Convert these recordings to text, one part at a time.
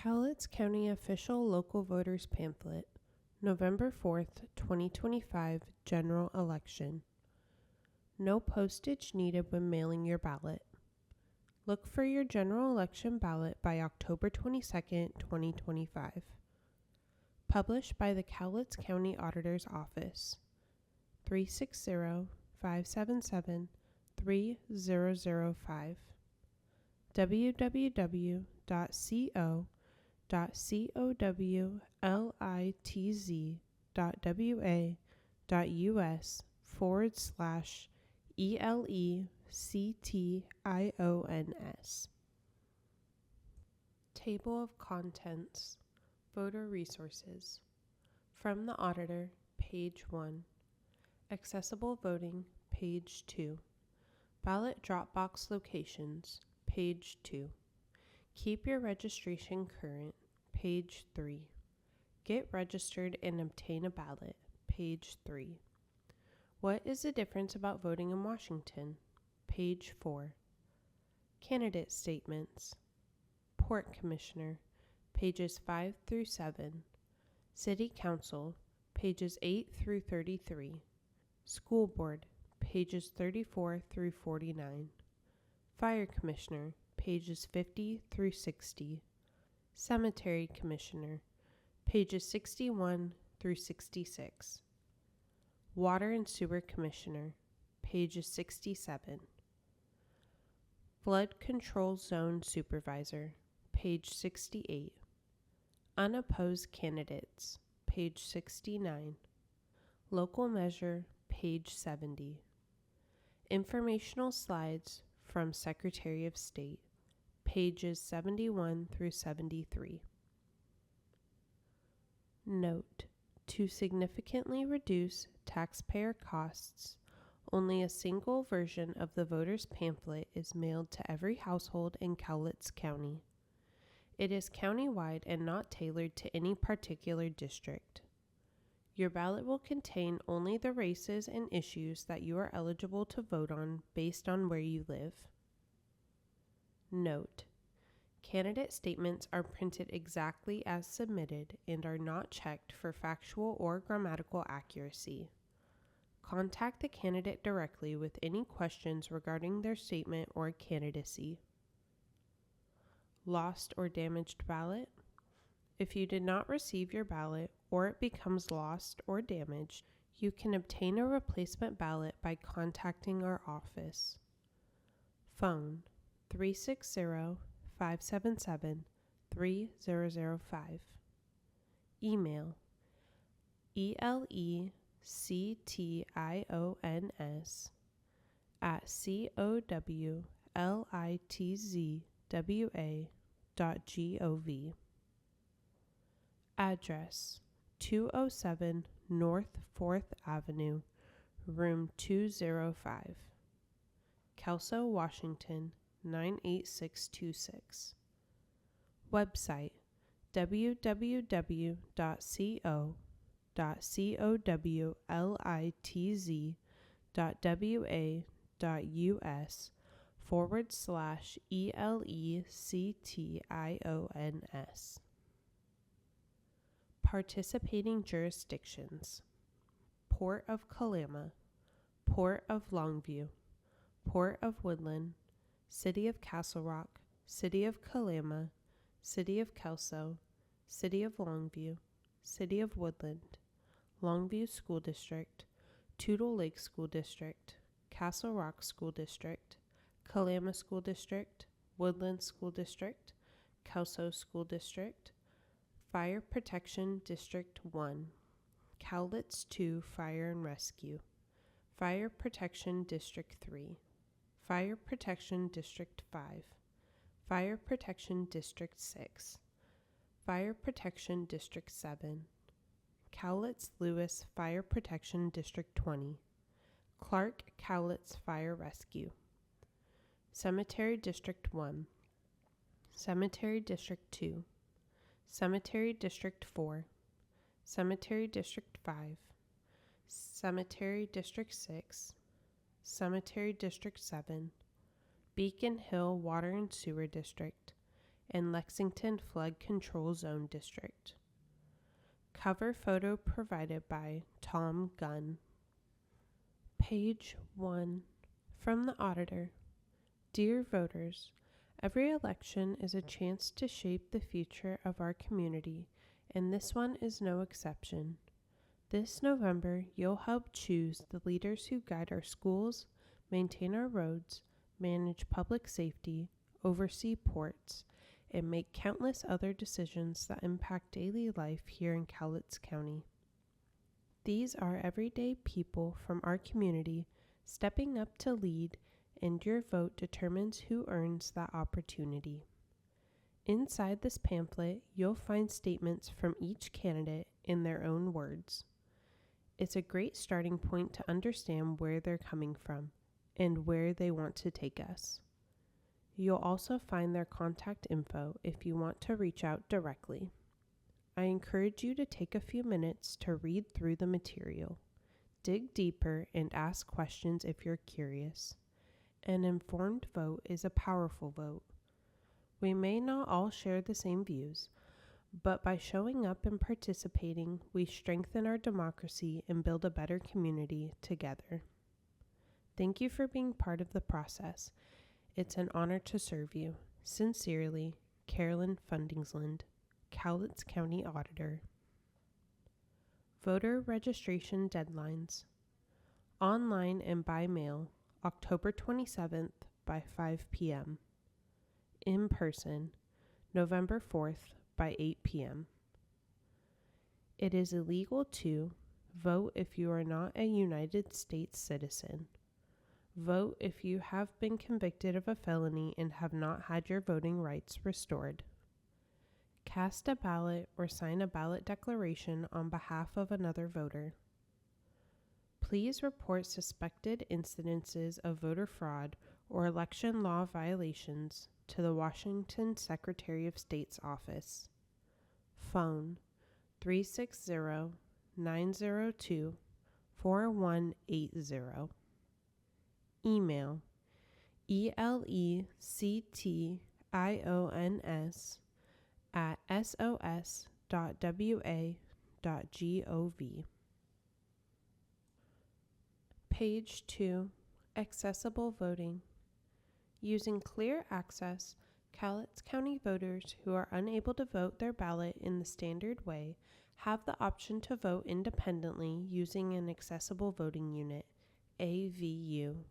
Cowlitz County Official Local Voters Pamphlet, November 4th, 2025 General Election. No postage needed when mailing your ballot. Look for your general election ballot by October 22nd, 2025. Published by the Cowlitz County Auditor's Office, 360-577-3005. www.cowlitz.wa.us/ELECTIONS. Table of Contents. Voter Resources. From the Auditor, page 1. Accessible Voting, page 2. Ballot drop box locations, page 2. Keep your registration current, page 3. Get registered and obtain a ballot, page 3. What is the difference about voting in Washington? Page 4. Candidate Statements. Port Commissioner, pages 5 through 7. City Council, pages 8 through 33. School Board, pages 34 through 49. Fire Commissioner, pages 50 through 60. Cemetery Commissioner, pages 61 through 66. Water and Sewer Commissioner, pages 67. Flood Control Zone Supervisor, page 68. Unopposed Candidates, page 69. Local Measure, page 70. Informational Slides from Secretary of State, pages 71 through 73. Note: to significantly reduce taxpayer costs, only a single version of the voter's pamphlet is mailed to every household in Cowlitz County. It is countywide and not tailored to any particular district. Your ballot will contain only the races and issues that you are eligible to vote on based on where you live. Note: candidate statements are printed exactly as submitted and are not checked for factual or grammatical accuracy. Contact the candidate directly with any questions regarding their statement or candidacy. Lost or damaged ballot. If you did not receive your ballot or it becomes lost or damaged, you can obtain a replacement ballot by contacting our office. Phone 360-577-3005. Email elections@cowlitzwa.gov. Address 207 North 4th Avenue, room 205, Kelso, Washington 98626. Website www.cowlitz.wa.us/ELECTIONS. Participating jurisdictions: Port of Kalama, Port of Longview, Port of Woodland, City of Castle Rock, City of Kalama, City of Kelso, City of Longview, City of Woodland, Longview School District, Toutle Lake School District, Castle Rock School District, Kalama School District, Woodland School District, Kelso School District, Fire Protection District 1, Cowlitz 2 Fire and Rescue, Fire Protection District 3, Fire Protection District 5, Fire Protection District 6, Fire Protection District 7, Cowlitz-Lewis Fire Protection District 20, Clark Cowlitz Fire Rescue, Cemetery District 1, Cemetery District 2, Cemetery District 4, Cemetery District 5, Cemetery District 6, Cemetery District 7, Beacon Hill Water and Sewer District, and Lexington Flood Control Zone District. Cover photo provided by Tom Gunn. Page 1. From the Auditor. Dear voters, every election is a chance to shape the future of our community, and this one is no exception. This November, you'll help choose the leaders who guide our schools, maintain our roads, manage public safety, oversee ports, and make countless other decisions that impact daily life here in Cowlitz County. These are everyday people from our community stepping up to lead, and your vote determines who earns that opportunity. Inside this pamphlet, you'll find statements from each candidate in their own words. It's a great starting point to understand where they're coming from and where they want to take us. You'll also find their contact info if you want to reach out directly. I encourage you to take a few minutes to read through the material, dig deeper, and ask questions if you're curious. An informed vote is a powerful vote. We may not all share the same views, but by showing up and participating, we strengthen our democracy and build a better community together. Thank you for being part of the process. It's an honor to serve you. Sincerely, Carolyn Fundingsland, Cowlitz County Auditor. Voter registration deadlines. Online and by mail, October 27th by 5 p.m. In person, November 4th by 8 p.m. It is illegal to vote if you are not a United States citizen. Vote if you have been convicted of a felony and have not had your voting rights restored. Cast a ballot or sign a ballot declaration on behalf of another voter. Please report suspected incidences of voter fraud or election law violations to the Washington Secretary of State's office. Phone 360-902-4180. Email elections@sos.wa.gov. Page 2. Accessible voting. Using clear access, Cowlitz County voters who are unable to vote their ballot in the standard way have the option to vote independently using an accessible voting unit, AVU.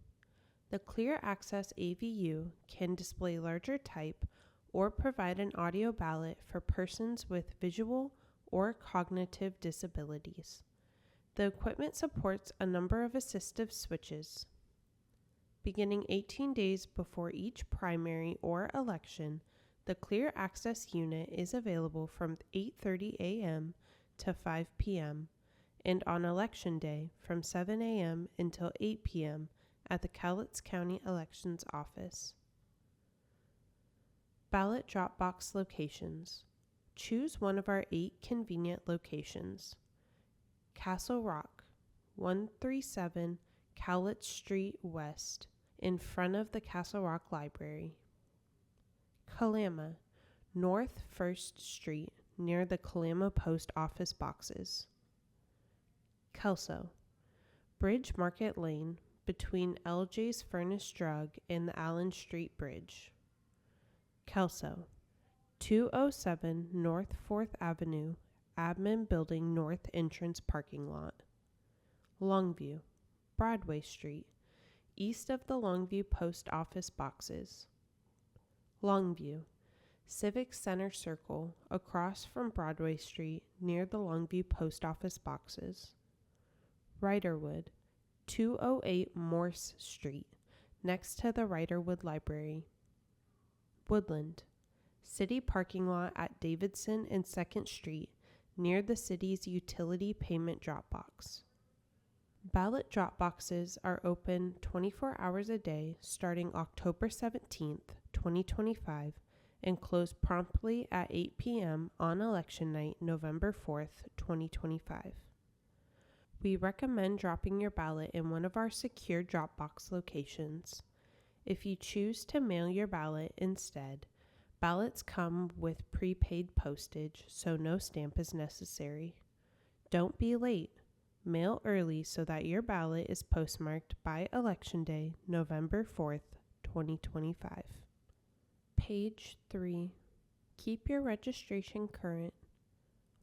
The Clear Access AVU can display larger type or provide an audio ballot for persons with visual or cognitive disabilities. The equipment supports a number of assistive switches. Beginning 18 days before each primary or election, the Clear Access unit is available from 8:30 a.m. to 5 p.m. and on Election Day from 7 a.m. until 8 p.m. at the Cowlitz County Elections office. Ballot drop box locations. Choose one of our 8 convenient locations. Castle Rock, 137 Cowlitz Street West, in front of the Castle Rock Library. Kalama, North 1st Street, near the Kalama Post Office boxes. Kelso, Bridge Market Lane, between LJ's Furnace Drug and the Allen Street Bridge. Kelso, 207 North 4th Avenue, Admin Building North Entrance Parking Lot. Longview, Broadway Street, east of the Longview Post Office boxes. Longview, Civic Center Circle, across from Broadway Street, near the Longview Post Office boxes. Riderwood, 208 Morse Street, next to the Riderwood Library. Woodland, City Parking Lot at Davidson and 2nd Street, near the city's utility payment drop box. Ballot drop boxes are open 24 hours a day starting October 17th, 2025, and close promptly at 8 p.m. on election night, November 4th, 2025. We recommend dropping your ballot in one of our secure drop box locations. If you choose to mail your ballot instead, Ballots come with prepaid postage, so no stamp is necessary. Don't be late. Mail early so that your ballot is postmarked by Election Day, November 4th, 2025. Page 3. Keep your registration current.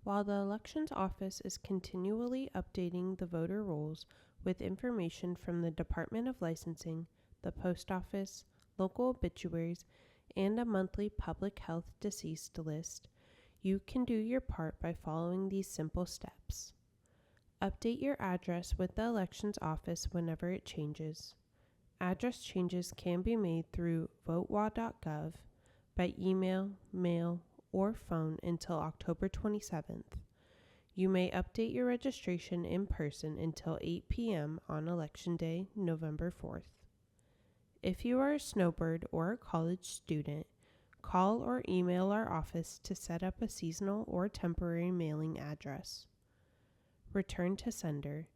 While the Elections Office is continually updating the voter rolls with information from the Department of Licensing, the Post Office, local obituaries, and a monthly public health deceased list, you can do your part by following these simple steps. Update your address with the Elections Office whenever it changes. Address changes can be made through votewa.gov, by email, mail, or phone until October 27th. You may update your registration in person until 8 p.m. on Election Day, November 4th. If you are a snowbird or a college student, call or email our office to set up a seasonal or temporary mailing address. Return to sender.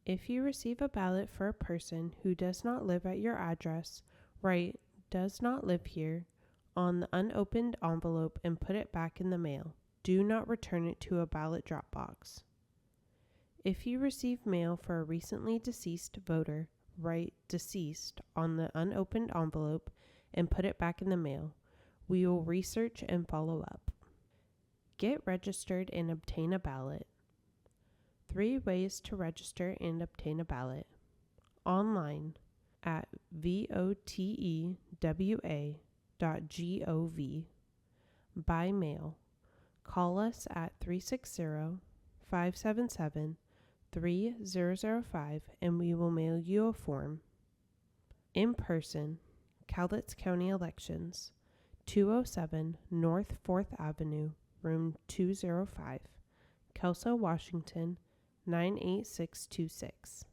If you receive a ballot for a person who does not live at your address, write "does not live here" on the unopened envelope and put it back in the mail. Do not return it to a ballot drop box. If you receive mail for a recently deceased voter, write "deceased" on the unopened envelope and put it back in the mail. We will research and follow up. Get registered and obtain a ballot. 3 ways to register and obtain a ballot. Online at votewa.gov. By mail. Call us at 360-577-3005 and we will mail you a form. In person, Cowlitz County Elections, 207 North 4th Avenue, room 205, Kelso, Washington, 98626.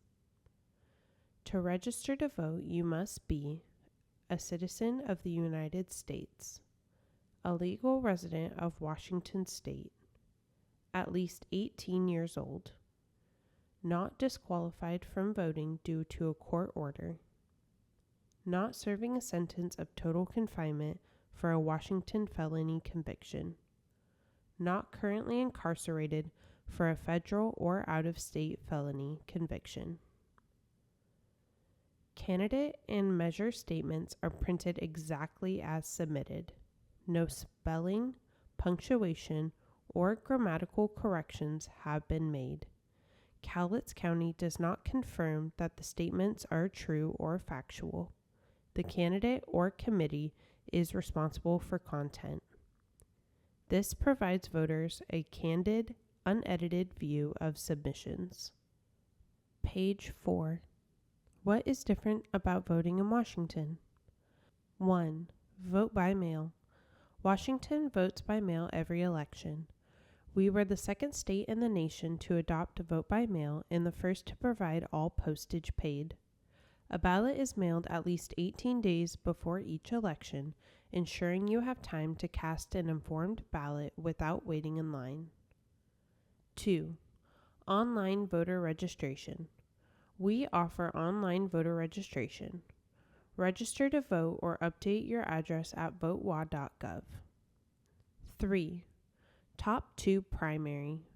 To register to vote, you must be a citizen of the United States, a legal resident of Washington State, at least 18 years old, not disqualified from voting due to a court order, not serving a sentence of total confinement for a Washington felony conviction, not currently incarcerated for a federal or out-of-state felony conviction. Candidate and measure statements are printed exactly as submitted. No spelling, punctuation, or grammatical corrections have been made. Cowlitz County does not confirm that the statements are true or factual. The candidate or committee is responsible for content. This provides voters a candid, unedited view of submissions. Page 4. What is different about voting in Washington? 1. Vote by mail. Washington votes by mail every election. We were the second state in the nation to adopt vote by mail and the first to provide all postage paid. A ballot is mailed at least 18 days before each election, ensuring you have time to cast an informed ballot without waiting in line. 2. Online voter registration. We offer online voter registration. Register to vote or update your address at votewa.gov. 3. Top 2 primary.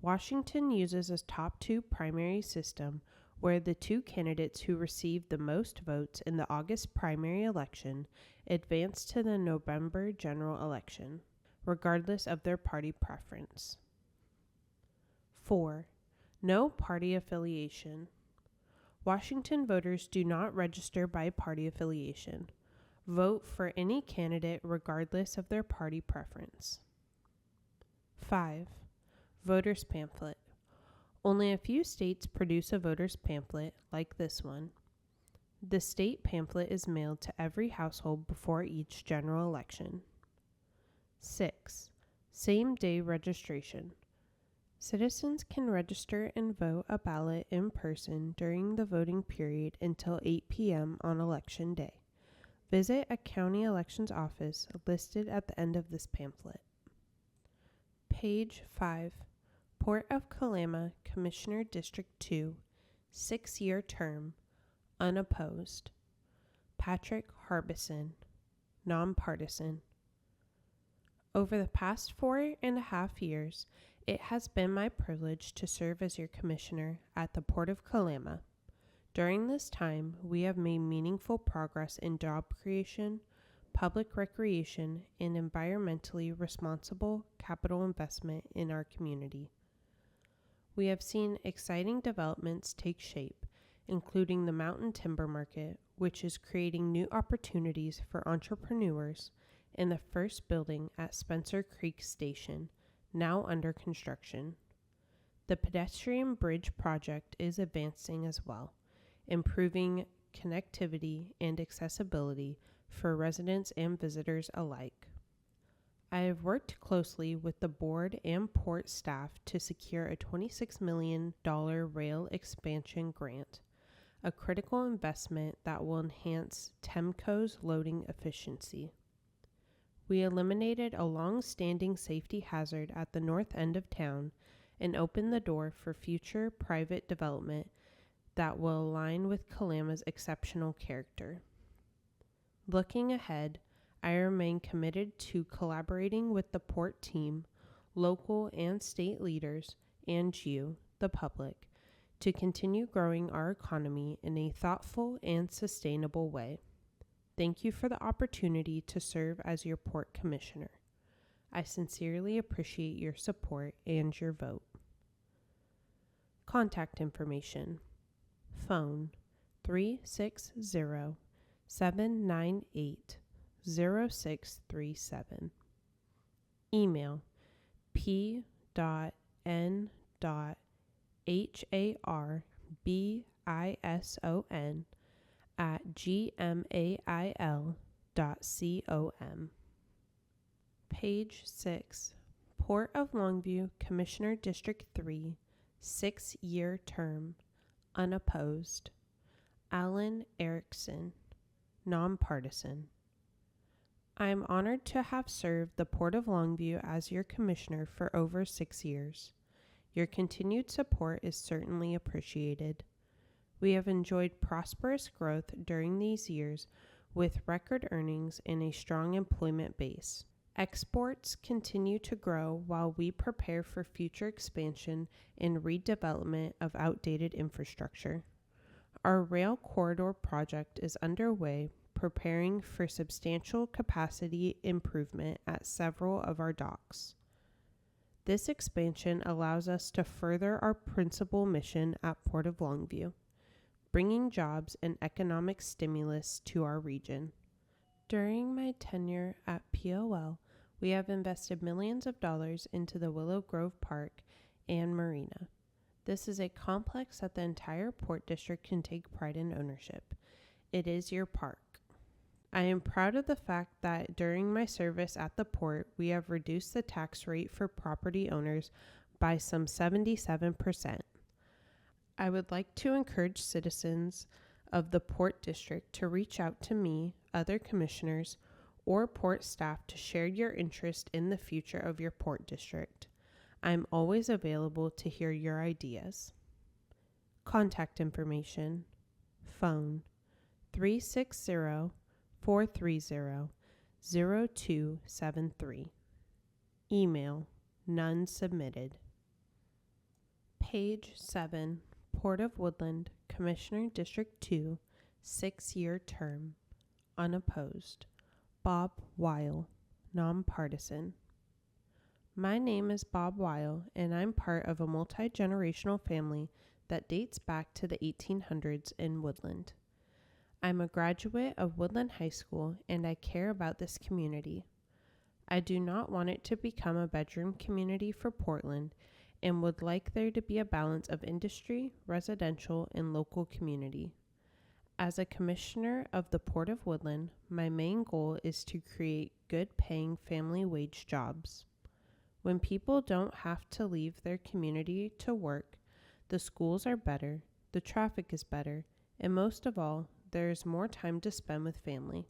Washington uses a top 2 primary system where the 2 candidates who receive the most votes in the August primary election advance to the November general election, regardless of their party preference. 4. No party affiliation. Washington voters do not register by party affiliation. Vote for any candidate regardless of their party preference. 5. Voter's pamphlet. Only a few states produce a voter's pamphlet like this one. The state pamphlet is mailed to every household before each general election. 6. Same-day registration. Citizens can register and vote a ballot in person during the voting period until 8 p.m. on Election Day. Visit a county elections office listed at the end of this pamphlet. Page 5. Port of Kalama, Commissioner District 2, 6-year term, unopposed. Patrick Harbison, nonpartisan. Over the past 4.5 years, it has been my privilege to serve as your commissioner at the Port of Kalama. During this time, we have made meaningful progress in job creation, public recreation, and environmentally responsible capital investment in our community. We have seen exciting developments take shape, including the Mountain Timber Market, which is creating new opportunities for entrepreneurs, and the first building at Spencer Creek Station, now under construction. The pedestrian bridge project is advancing as well, improving connectivity and accessibility for residents and visitors alike. I have worked closely with the board and port staff to secure a $26 million rail expansion grant, a critical investment that will enhance TEMCO's loading efficiency. We eliminated a long-standing safety hazard at the north end of town and opened the door for future private development that will align with Kalama's exceptional character. Looking ahead, I remain committed to collaborating with the port team, local and state leaders, and you, the public, to continue growing our economy in a thoughtful and sustainable way. Thank you for the opportunity to serve as your port commissioner. I sincerely appreciate your support and your vote. Contact information: phone 360-798-0637. Email p.n.harbison@gmail.com. Page 6. Port of Longview, Commissioner District 3, 6-year term, unopposed. Alan Erickson, nonpartisan. I am honored to have served the Port of Longview as your commissioner for over 6 years. Your continued support is certainly appreciated. We have enjoyed prosperous growth during these years with record earnings and a strong employment base. Exports continue to grow while we prepare for future expansion and redevelopment of outdated infrastructure. Our rail corridor project is underway, preparing for substantial capacity improvement at several of our docks. This expansion allows us to further our principal mission at Port of Longview, bringing jobs and economic stimulus to our region. During my tenure at POL, we have invested millions of dollars into the Willow Grove Park and Marina. This is a complex that the entire Port District can take pride in ownership. It is your park. I am proud of the fact that during my service at the port, we have reduced the tax rate for property owners by some 77%. I would like to encourage citizens of the Port District to reach out to me, other commissioners, or port staff to share your interest in the future of your Port District. I'm always available to hear your ideas. Contact information: phone 360-430-0273. Email: none submitted. Page 7. Port of Woodland, Commissioner District 2, 6-year term, unopposed. Bob Weil, nonpartisan. My name is Bob Weil, and I'm part of a multi-generational family that dates back to the 1800s in Woodland. I'm a graduate of Woodland High School, and I care about this community. I do not want it to become a bedroom community for Portland, and would like there to be a balance of industry, residential, and local community. As a commissioner of the Port of Woodland, my main goal is to create good-paying family wage jobs. When people don't have to leave their community to work, the schools are better, the traffic is better, and most of all, there is more time to spend with family.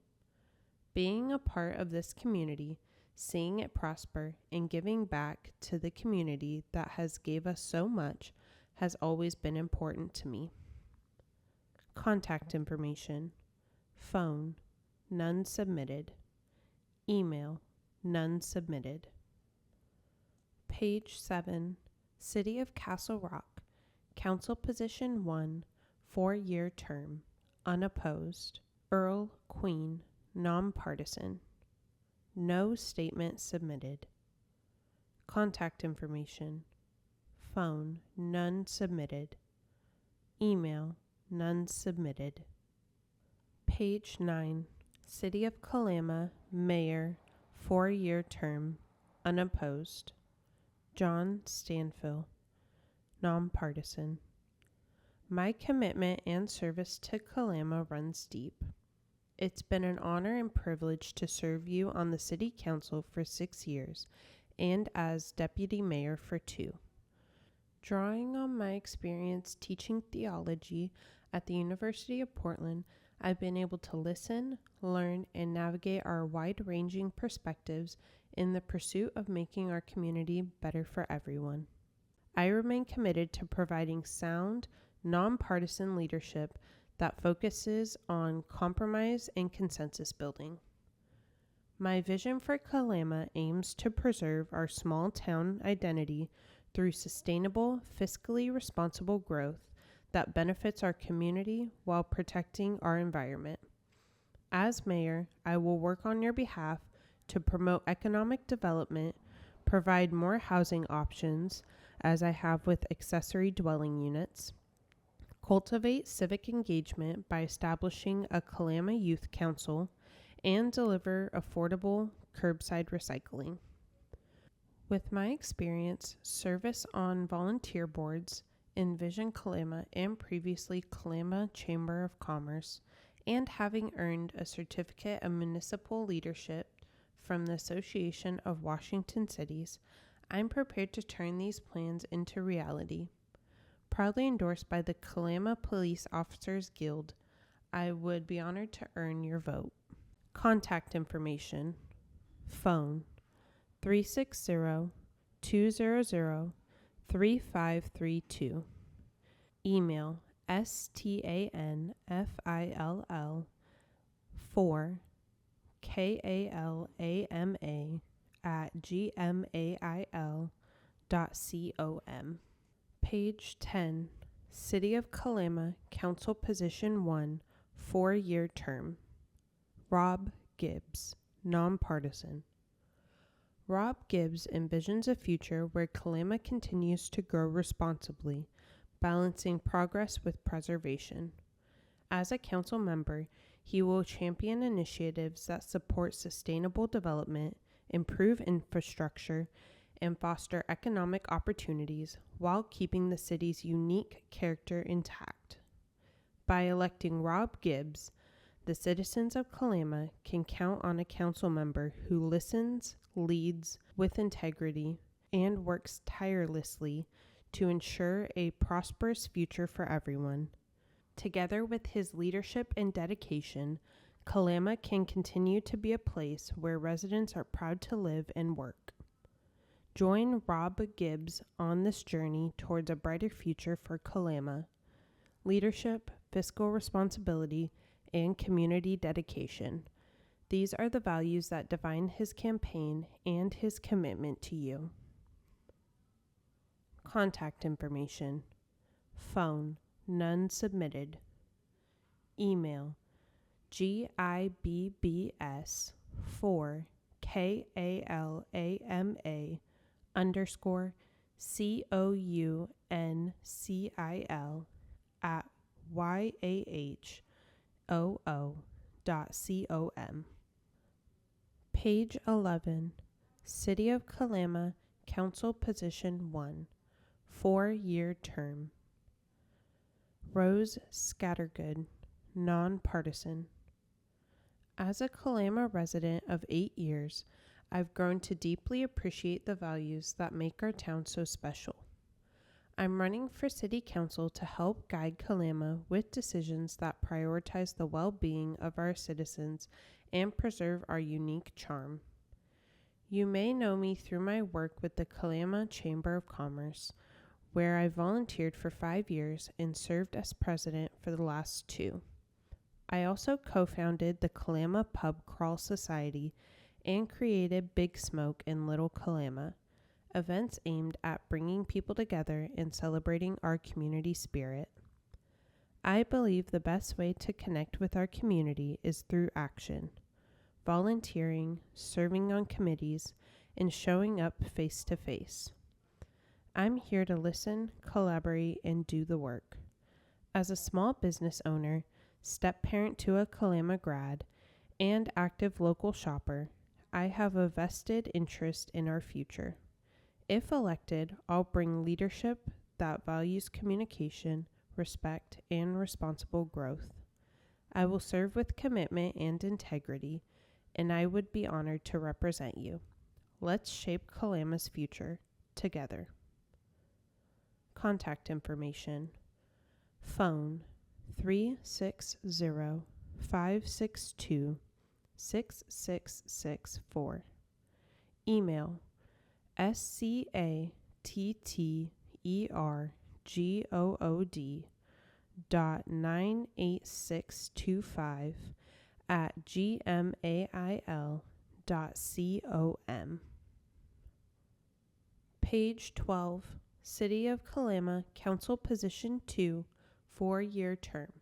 Being a part of this community, seeing it prosper, and giving back to the community that has gave us so much has always been important to me. Contact information: phone, none submitted. Email, none submitted. Page 7, City of Castle Rock, Council Position 1, 4-year term, unopposed, Earl Queen, nonpartisan. No statement submitted. Contact information. Phone, none submitted. Email, none submitted. Page 9, City of Kalama, Mayor, 4-year term, unopposed, John Stanfill, nonpartisan. My commitment and service to Kalama runs deep. It's been an honor and privilege to serve you on the City Council for 6 years and as Deputy Mayor for 2. Drawing on my experience teaching theology at the University of Portland, I've been able to listen, learn, and navigate our wide-ranging perspectives in the pursuit of making our community better for everyone. I remain committed to providing sound, nonpartisan leadership that focuses on compromise and consensus building. My vision for Kalama aims to preserve our small town identity through sustainable, fiscally responsible growth that benefits our community while protecting our environment. As mayor, I will work on your behalf to promote economic development, provide more housing options, as I have with accessory dwelling units, cultivate civic engagement by establishing a Kalama Youth Council, and deliver affordable curbside recycling. With my experience, service on volunteer boards, Envision Kalama and previously Kalama Chamber of Commerce, and having earned a certificate of municipal leadership from the Association of Washington Cities, I'm prepared to turn these plans into reality. Proudly endorsed by the Kalama Police Officers Guild, I would be honored to earn your vote. Contact information. Phone 360-200-3532. Email stanfillama4kalama@gmail.com. Page 10, City of Kalama, Council Position 1, 4-year term. Rob Gibbs, nonpartisan. Rob Gibbs envisions a future where Kalama continues to grow responsibly, balancing progress with preservation. As a council member, he will champion initiatives that support sustainable development, improve infrastructure, and foster economic opportunities while keeping the city's unique character intact. By electing Rob Gibbs, the citizens of Kalama can count on a council member who listens, leads with integrity, and works tirelessly to ensure a prosperous future for everyone. Together with his leadership and dedication, Kalama can continue to be a place where residents are proud to live and work. Join Rob Gibbs on this journey towards a brighter future for Kalama. Leadership, fiscal responsibility, and community dedication. These are the values that define his campaign and his commitment to you. Contact information. Phone, none submitted. Email, gibalama4kalama@yahoo.com. Page 11, City of Kalama, Council Position 1, 4-year term. Rose Scattergood, nonpartisan. As a Kalama resident of 8 years, I've grown to deeply appreciate the values that make our town so special. I'm running for City Council to help guide Kalama with decisions that prioritize the well-being of our citizens and preserve our unique charm. You may know me through my work with the Kalama Chamber of Commerce, where I volunteered for 5 years and served as president for the last 2. I also co-founded the Kalama Pub Crawl Society and created Big Smoke in Little Kalama, events aimed at bringing people together and celebrating our community spirit. I believe the best way to connect with our community is through action, volunteering, serving on committees, and showing up face to face. I'm here to listen, collaborate, and do the work. As a small business owner, step-parent to a Kalama grad, and active local shopper, I have a vested interest in our future. If elected, I'll bring leadership that values communication, respect, and responsible growth. I will serve with commitment and integrity, and I would be honored to represent you. Let's shape Kalama's future together. Contact information. Phone 360-562-6664. Email scattergood.98625@gmail.com. Page 12. City of Kalama Council Position 2, 4-year term.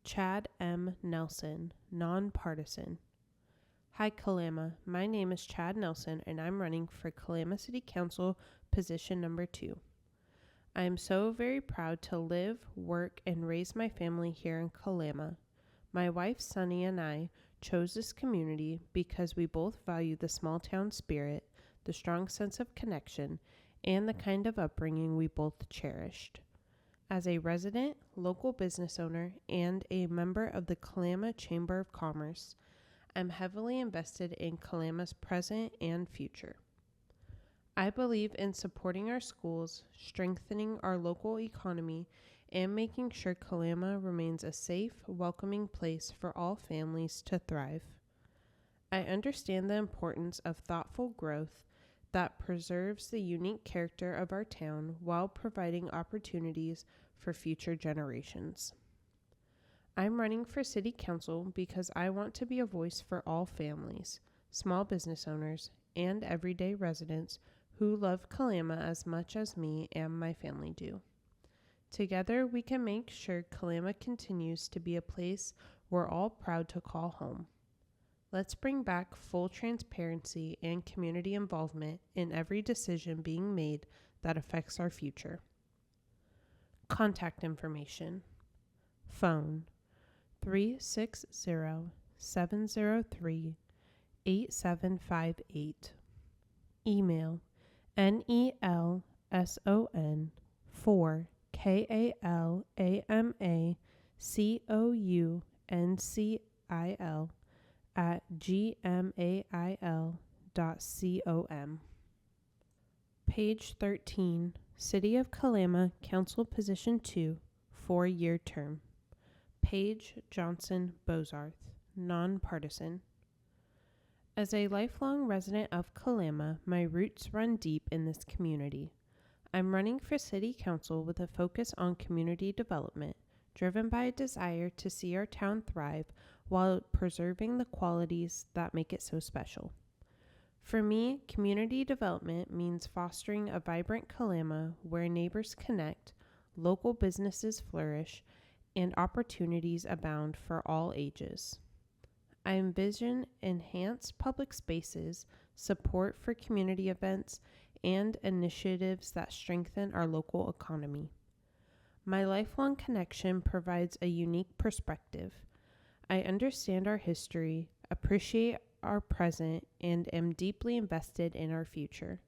Chad M. Nelson, nonpartisan. Hi Kalama, my name is Chad Nelson and I'm running for Kalama City Council Position number 2. I am so very proud to live, work, and raise my family here in Kalama. My wife Sunny and I chose this community because we both value the small town spirit, the strong sense of connection, and the kind of upbringing we both cherished. As a resident, local business owner, and a member of the Kalama Chamber of Commerce, I'm heavily invested in Kalama's present and future. I believe in supporting our schools, strengthening our local economy, and making sure Kalama remains a safe, welcoming place for all families to thrive. I understand the importance of thoughtful growth that preserves the unique character of our town while providing opportunities for future generations. I'm running for City Council because I want to be a voice for all families, small business owners, and everyday residents who love Kalama as much as me and my family do. Together, we can make sure Kalama continues to be a place we're all proud to call home. Let's bring back full transparency and community involvement in every decision being made that affects our future. Contact information. Phone 360-703-8758. Email nelson4kalamaconcil@gmail.com. Page 13. City of Kalama Council Position 2, 4-year term. Paige Johnson Bozarth, nonpartisan. As a lifelong resident of Kalama, my roots run deep in this community. I'm running for City Council with a focus on community development, driven by a desire to see our town thrive while preserving the qualities that make it so special. For me, community development means fostering a vibrant Kalama where neighbors connect, local businesses flourish, and opportunities abound for all ages. I envision enhanced public spaces, support for community events, and initiatives that strengthen our local economy. My lifelong connection provides a unique perspective. I understand our history, appreciate our present, and am deeply invested in our future.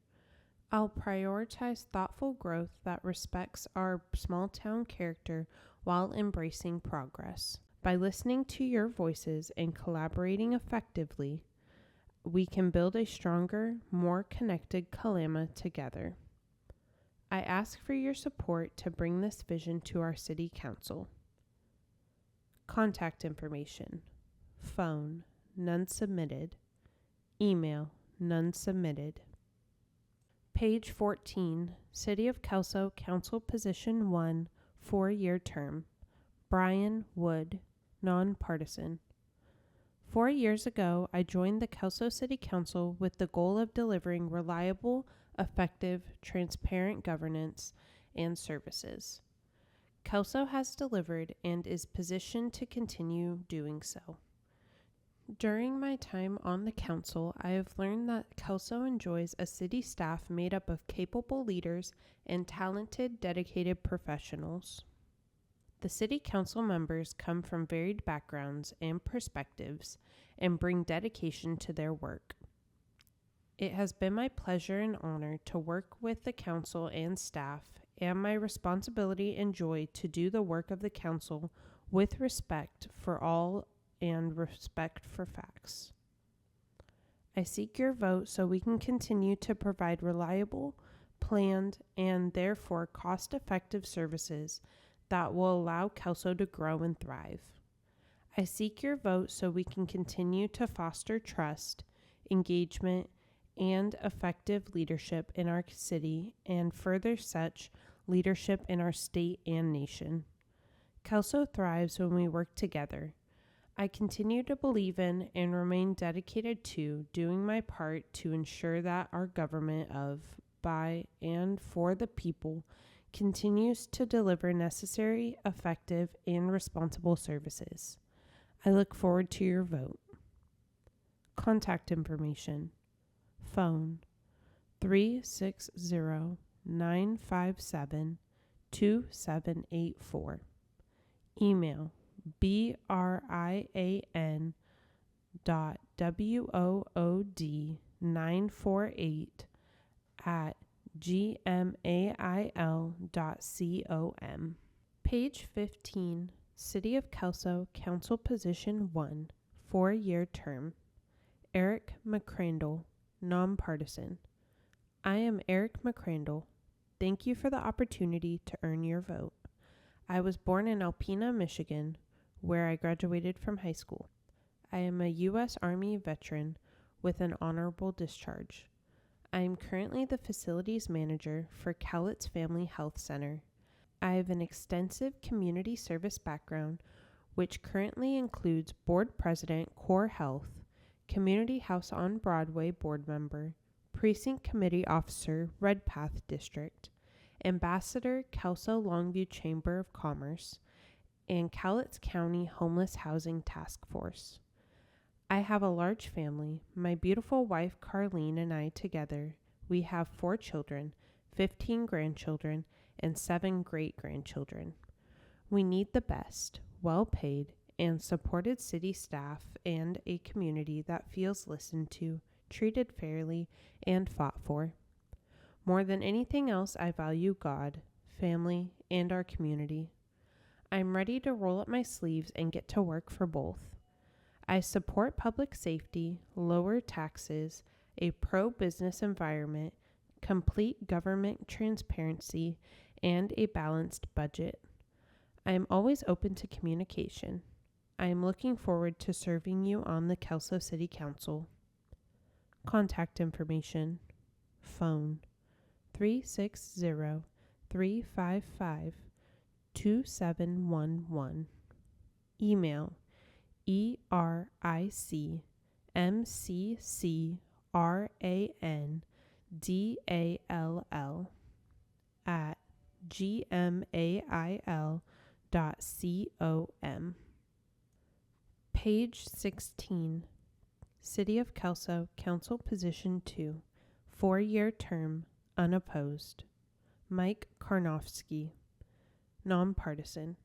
I'll prioritize thoughtful growth that respects our small town character while embracing progress. By listening to your voices and collaborating effectively, we can build a stronger, more connected Kalama together. I ask for your support to bring this vision to our City Council. Contact information. Phone, none submitted. Email, none submitted. Page 14. City of Kelso Council Position 1, 4-year term. Brian Wood, nonpartisan. 4 years ago, I joined the Kelso City Council with the goal of delivering reliable, effective, transparent governance and services. Kelso has delivered and is positioned to continue doing so. During my time on the council, I have learned that Kelso enjoys a city staff made up of capable leaders and talented, dedicated professionals. The city council members come from varied backgrounds and perspectives and bring dedication to their work. It has been my pleasure and honor to work with the council and staff, and my responsibility and joy to do the work of the council with respect for all and respect for facts. I seek your vote so we can continue to provide reliable, planned, and therefore cost-effective services that will allow Kelso to grow and thrive. I seek your vote so we can continue to foster trust, engagement, and effective leadership in our city and further such leadership in our state and nation. Kelso thrives when we work together. I continue to believe in and remain dedicated to doing my part to ensure that our government of, by, and for the people continues to deliver necessary, effective, and responsible services. I look forward to your vote. Contact information. Phone 360-957-2784. Email brian.wood948@gmail.com. Page 15, City of Kelso, Council Position 1, 4-year term. Eric McCrandle, nonpartisan. I am Eric McCrandle. Thank you for the opportunity to earn your vote. I was born in Alpena, Michigan, where I graduated from high school. I am a U.S. Army veteran with an honorable discharge. I am currently the facilities manager for Cowlitz Family Health Center. I have an extensive community service background, which currently includes board president, Core Health, Community House on Broadway board member, precinct committee officer, Redpath District, ambassador, Kelso Longview Chamber of Commerce, and Cowlitz County Homeless Housing Task Force. I have a large family. My beautiful wife, Carlene, and I together, we have 4 children, 15 grandchildren, and 7 great-grandchildren. We need the best, well-paid, and supported city staff and a community that feels listened to, treated fairly, and fought for. More than anything else, I value God, family, and our community. I'm ready to roll up my sleeves and get to work for both. I support public safety, lower taxes, a pro-business environment, complete government transparency, and a balanced budget. I am always open to communication. I am looking forward to serving you on the Kelso City Council. Contact information. Phone 360-355-2711. Email ericcrandall@gmail.com. Page 16, City of Kelso, Council Position 2, 4-year term, unopposed. Mike Karnofsky, nonpartisan.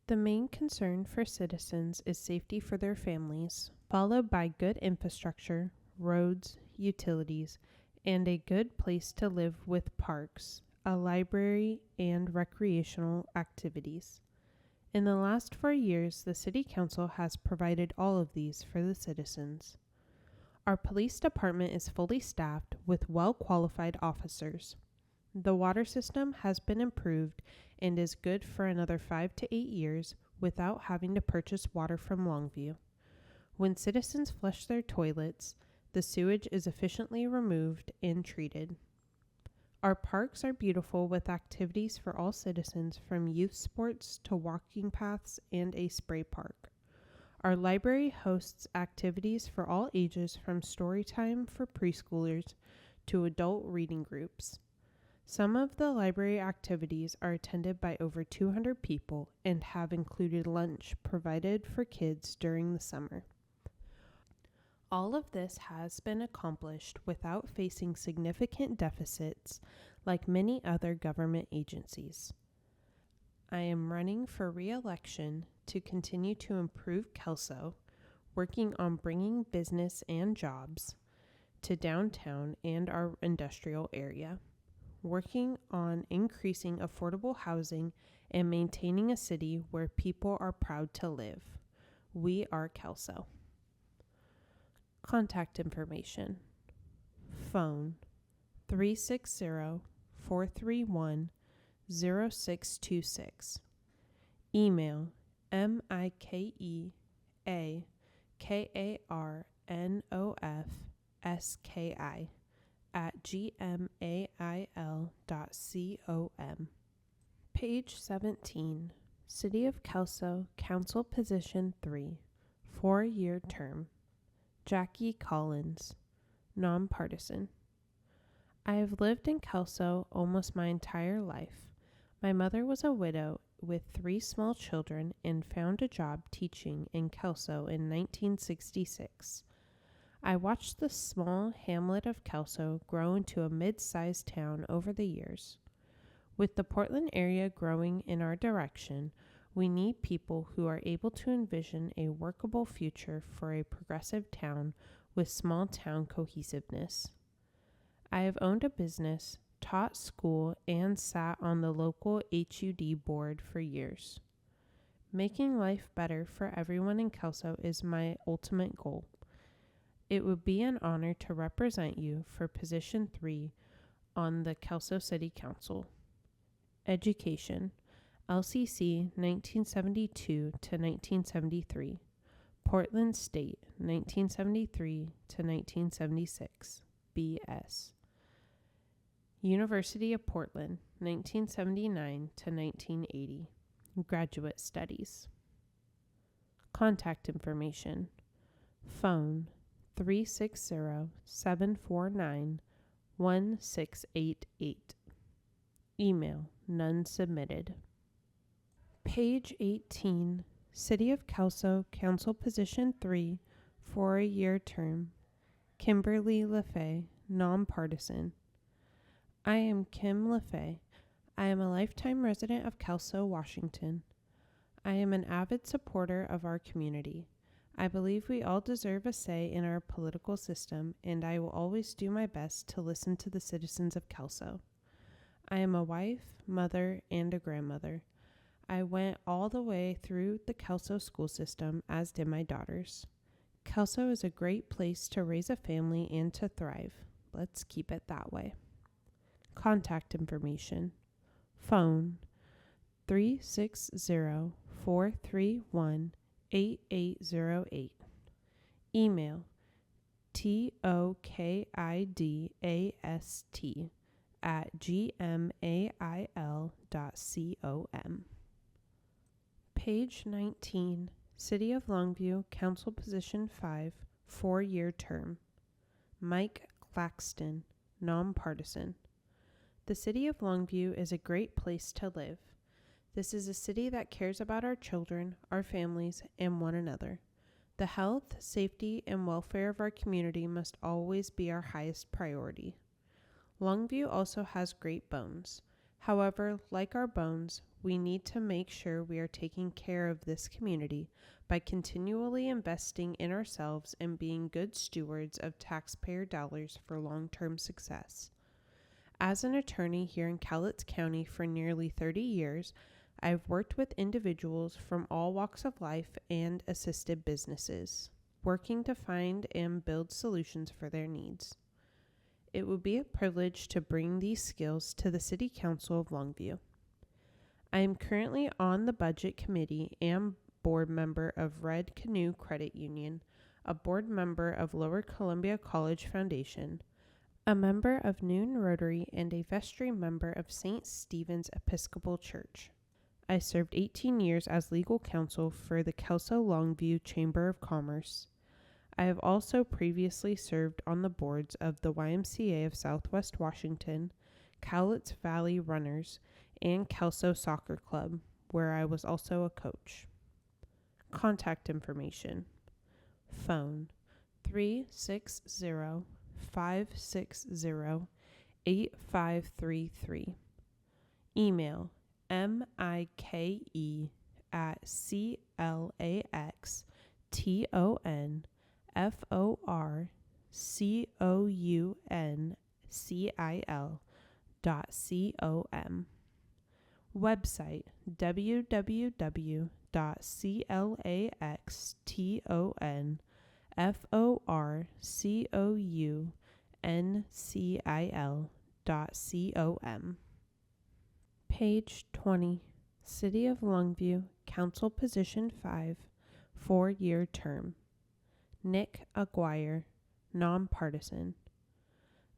The main concern for citizens is safety for their families, followed by good infrastructure, roads, utilities, and a good place to live with parks, a library, and recreational activities. In the last 4 years, the City Council has provided all of these for the citizens. Our police department is fully staffed with well-qualified officers. The water system has been improved and is good for another 5 to 8 years without having to purchase water from Longview. When citizens flush their toilets, the sewage is efficiently removed and treated. Our parks are beautiful with activities for all citizens from youth sports to walking paths and a spray park. Our library hosts activities for all ages from story time for preschoolers to adult reading groups. Some of the library activities are attended by over 200 people and have included lunch provided for kids during the summer. All of this has been accomplished without facing significant deficits like many other government agencies. I am running for re-election to continue to improve Kelso, working on bringing business and jobs to downtown and our industrial area, working on increasing affordable housing and maintaining a city where people are proud to live. We are Kelso. Contact information. Phone 360-431-0626. Email mikearnofski@gmail.com. Page 17. City of Kelso, Council Position 3, 4-year term. Jackie Collins, nonpartisan. I have lived in Kelso almost my entire life. My mother was a widow with 3 small children and found a job teaching in Kelso in 1966. I watched the small hamlet of Kelso grow into a mid-sized town over the years. With the Portland area growing in our direction, we need people who are able to envision a workable future for a progressive town with small town cohesiveness. I have owned a business, taught school, and sat on the local HUD board for years. Making life better for everyone in Kelso is my ultimate goal. It would be an honor to represent you for Position 3 on the Kelso City Council. Education. LCC 1972 to 1973, Portland State 1973 to 1976, BS. University of Portland 1979 to 1980, Graduate Studies. Contact information. Phone 360-749-1688. Email none submitted. Page 18. City of Kelso, Council Position 3, 4-year term. Kimberly LaFay, nonpartisan. I am Kim LaFay. I am a lifetime resident of Kelso, Washington. I am an avid supporter of our community. I believe we all deserve a say in our political system, and I will always do my best to listen to the citizens of Kelso. I am a wife, mother, and a grandmother. I went all the way through the Kelso school system, as did my daughters. Kelso is a great place to raise a family and to thrive. Let's keep it that way. Contact information. Phone 360-431-8808. Email tokidast@gmail.com. Page 19. City of Longview, Council Position 5, 4-year term. Mike Claxton, nonpartisan. The City of Longview is a great place to live. This is a city that cares about our children, our families, and one another. The health, safety, and welfare of our community must always be our highest priority. Longview also has great bones. However, like our bones, we need to make sure we are taking care of this community by continually investing in ourselves and being good stewards of taxpayer dollars for long-term success. As an attorney here in Cowlitz County for nearly 30 years, I've worked with individuals from all walks of life and assisted businesses, working to find and build solutions for their needs. It would be a privilege to bring these skills to the City Council of Longview. I am currently on the Budget Committee and board member of Red Canoe Credit Union, a board member of Lower Columbia College Foundation, a member of Noon Rotary, and a vestry member of St. Stephen's Episcopal Church. I served 18 years as legal counsel for the Kelso Longview Chamber of Commerce. I have also previously served on the boards of the YMCA of Southwest Washington, Cowlitz Valley Runners, and Kelso Soccer Club, where I was also a coach. Contact information. Phone 360-560-8533. Email mike@claxtonforcouncil.com. Website www.claxtonforcouncil.com. Page 20. City of Longview, Council Position 5, 4-year term. Nick Aguirre, nonpartisan.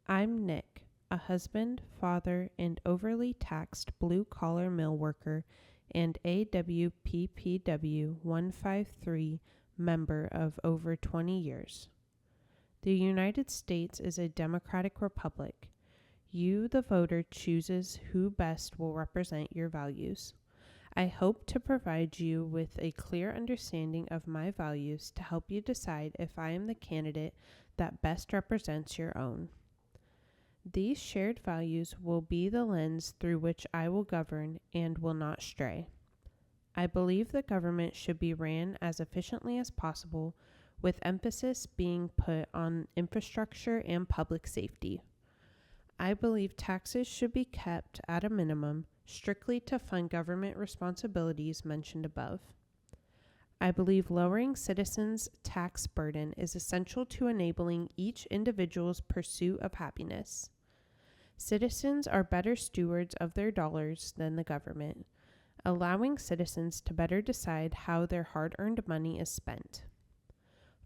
I'm Nick, a husband, father, and overly taxed blue-collar mill worker and AWPPW 153 member of over 20 years. The United States is a democratic republic. You, the voter, chooses who best will represent your values. I hope to provide you with a clear understanding of my values to help you decide if I am the candidate that best represents your own. These shared values will be the lens through which I will govern and will not stray. I believe the government should be ran as efficiently as possible, with emphasis being put on infrastructure and public safety. I believe taxes should be kept at a minimum, strictly to fund government responsibilities mentioned above. I believe lowering citizens' tax burden is essential to enabling each individual's pursuit of happiness. Citizens are better stewards of their dollars than the government, allowing citizens to better decide how their hard-earned money is spent.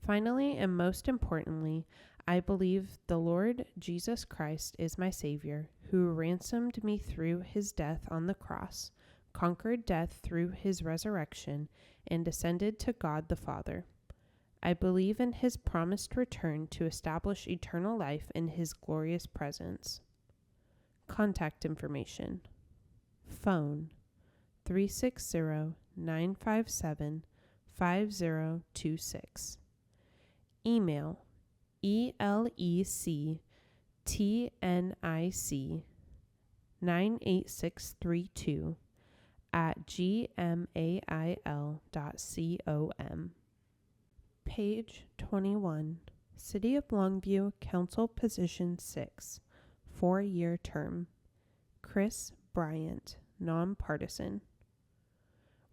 Finally, and most importantly, I believe the Lord Jesus Christ is my Savior, who ransomed me through his death on the cross, conquered death through his resurrection, and ascended to God the Father. I believe in his promised return to establish eternal life in his glorious presence. Contact information. Phone 360-957-5026. Email electnicc98632@gmail.com. Page 21. City of Longview, Council Position 6, 4-year term. Chris Bryant, nonpartisan.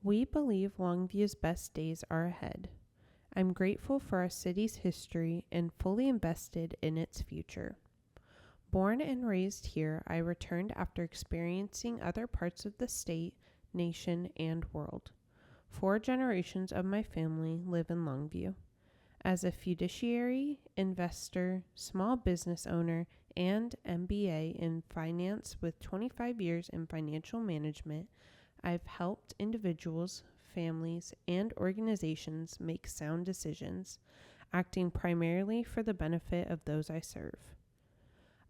We believe Longview's best days are ahead. I'm grateful for our city's history and fully invested in its future. Born and raised here, I returned after experiencing other parts of the state, nation, and world. 4 generations of my family live in Longview. As a fiduciary, investor, small business owner, and MBA in finance with 25 years in financial management, I've helped individuals, families, and organizations make sound decisions, acting primarily for the benefit of those I serve.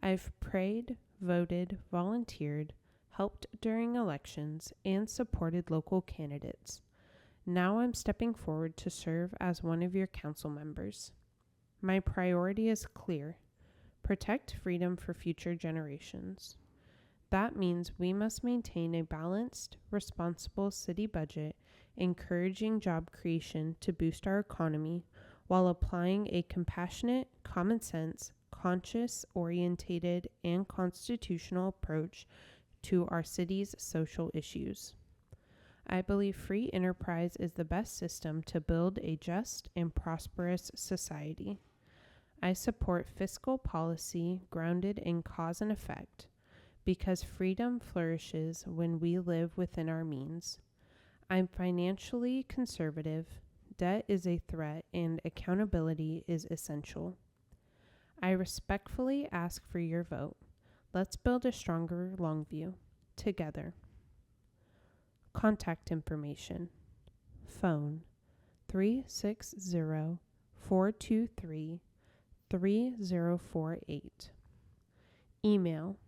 I've prayed, voted, volunteered, helped during elections, and supported local candidates. Now I'm stepping forward to serve as one of your council members. My priority is clear: protect freedom for future generations. That means we must maintain a balanced, responsible city budget, encouraging job creation to boost our economy, while applying a compassionate, common sense, conscience-orientated, and constitutional approach to our city's social issues. I believe free enterprise is the best system to build a just and prosperous society. I support fiscal policy grounded in cause and effect, because freedom flourishes when we live within our means. I'm financially conservative. Debt is a threat and accountability is essential. I respectfully ask for your vote. Let's build a stronger Longview together. Contact information. Phone 360-423-3048. Email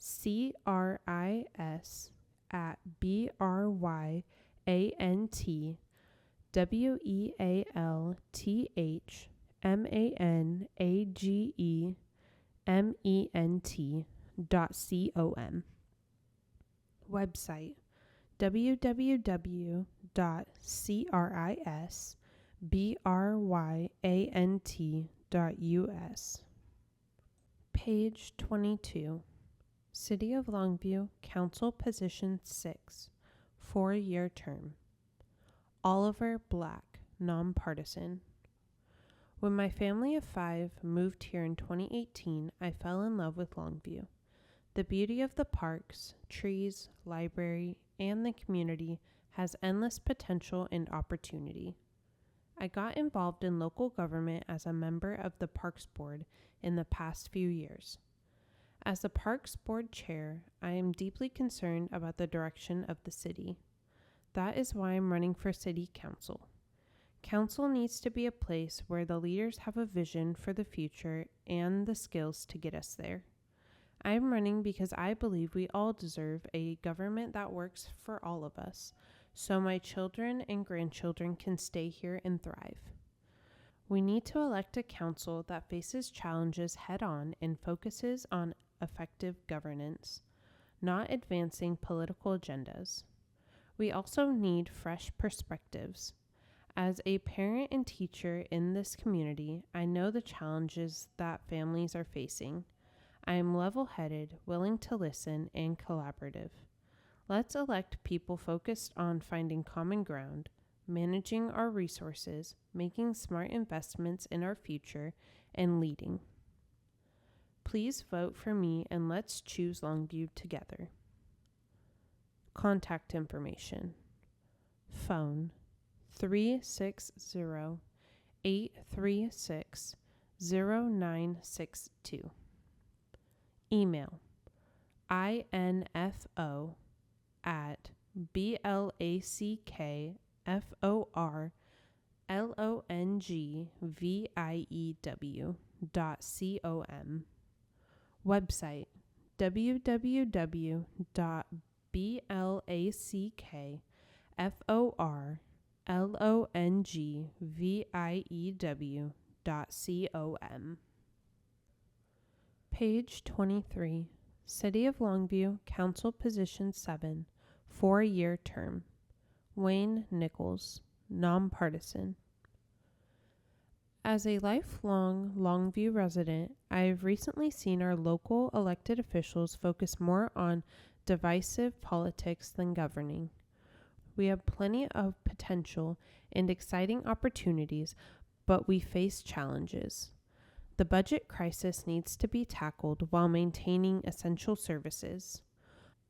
cris@brywaltmanagement.com. Website www.crisbryant.us. Page 22. City of Longview, Council Position 6, 4-year term. Oliver Black, nonpartisan. When my family of 5 moved here in 2018, I fell in love with Longview. The beauty of the parks, trees, library, and the community has endless potential and opportunity. I got involved in local government as a member of the Parks Board in the past few years. As the Parks Board Chair, I am deeply concerned about the direction of the city. That is why I'm running for City Council. Council needs to be a place where the leaders have a vision for the future and the skills to get us there. I am running because I believe we all deserve a government that works for all of us, so my children and grandchildren can stay here and thrive. We need to elect a council that faces challenges head-on and focuses on effective governance, not advancing political agendas. We also need fresh perspectives. As a parent and teacher in this community, I know the challenges that families are facing. I am level-headed, willing to listen, and collaborative. Let's elect people focused on finding common ground, managing our resources, making smart investments in our future, and leading. Please vote for me and let's choose Longview together. Contact information. Phone 360-836-0962. Email info@blacklongview.com. Website www.blacklongview.com. Page 23. City of Longview, Council Position 7, 4-year term. Wayne Nichols, nonpartisan. As a lifelong Longview resident, I have recently seen our local elected officials focus more on divisive politics than governing. We have plenty of potential and exciting opportunities, but we face challenges. The budget crisis needs to be tackled while maintaining essential services.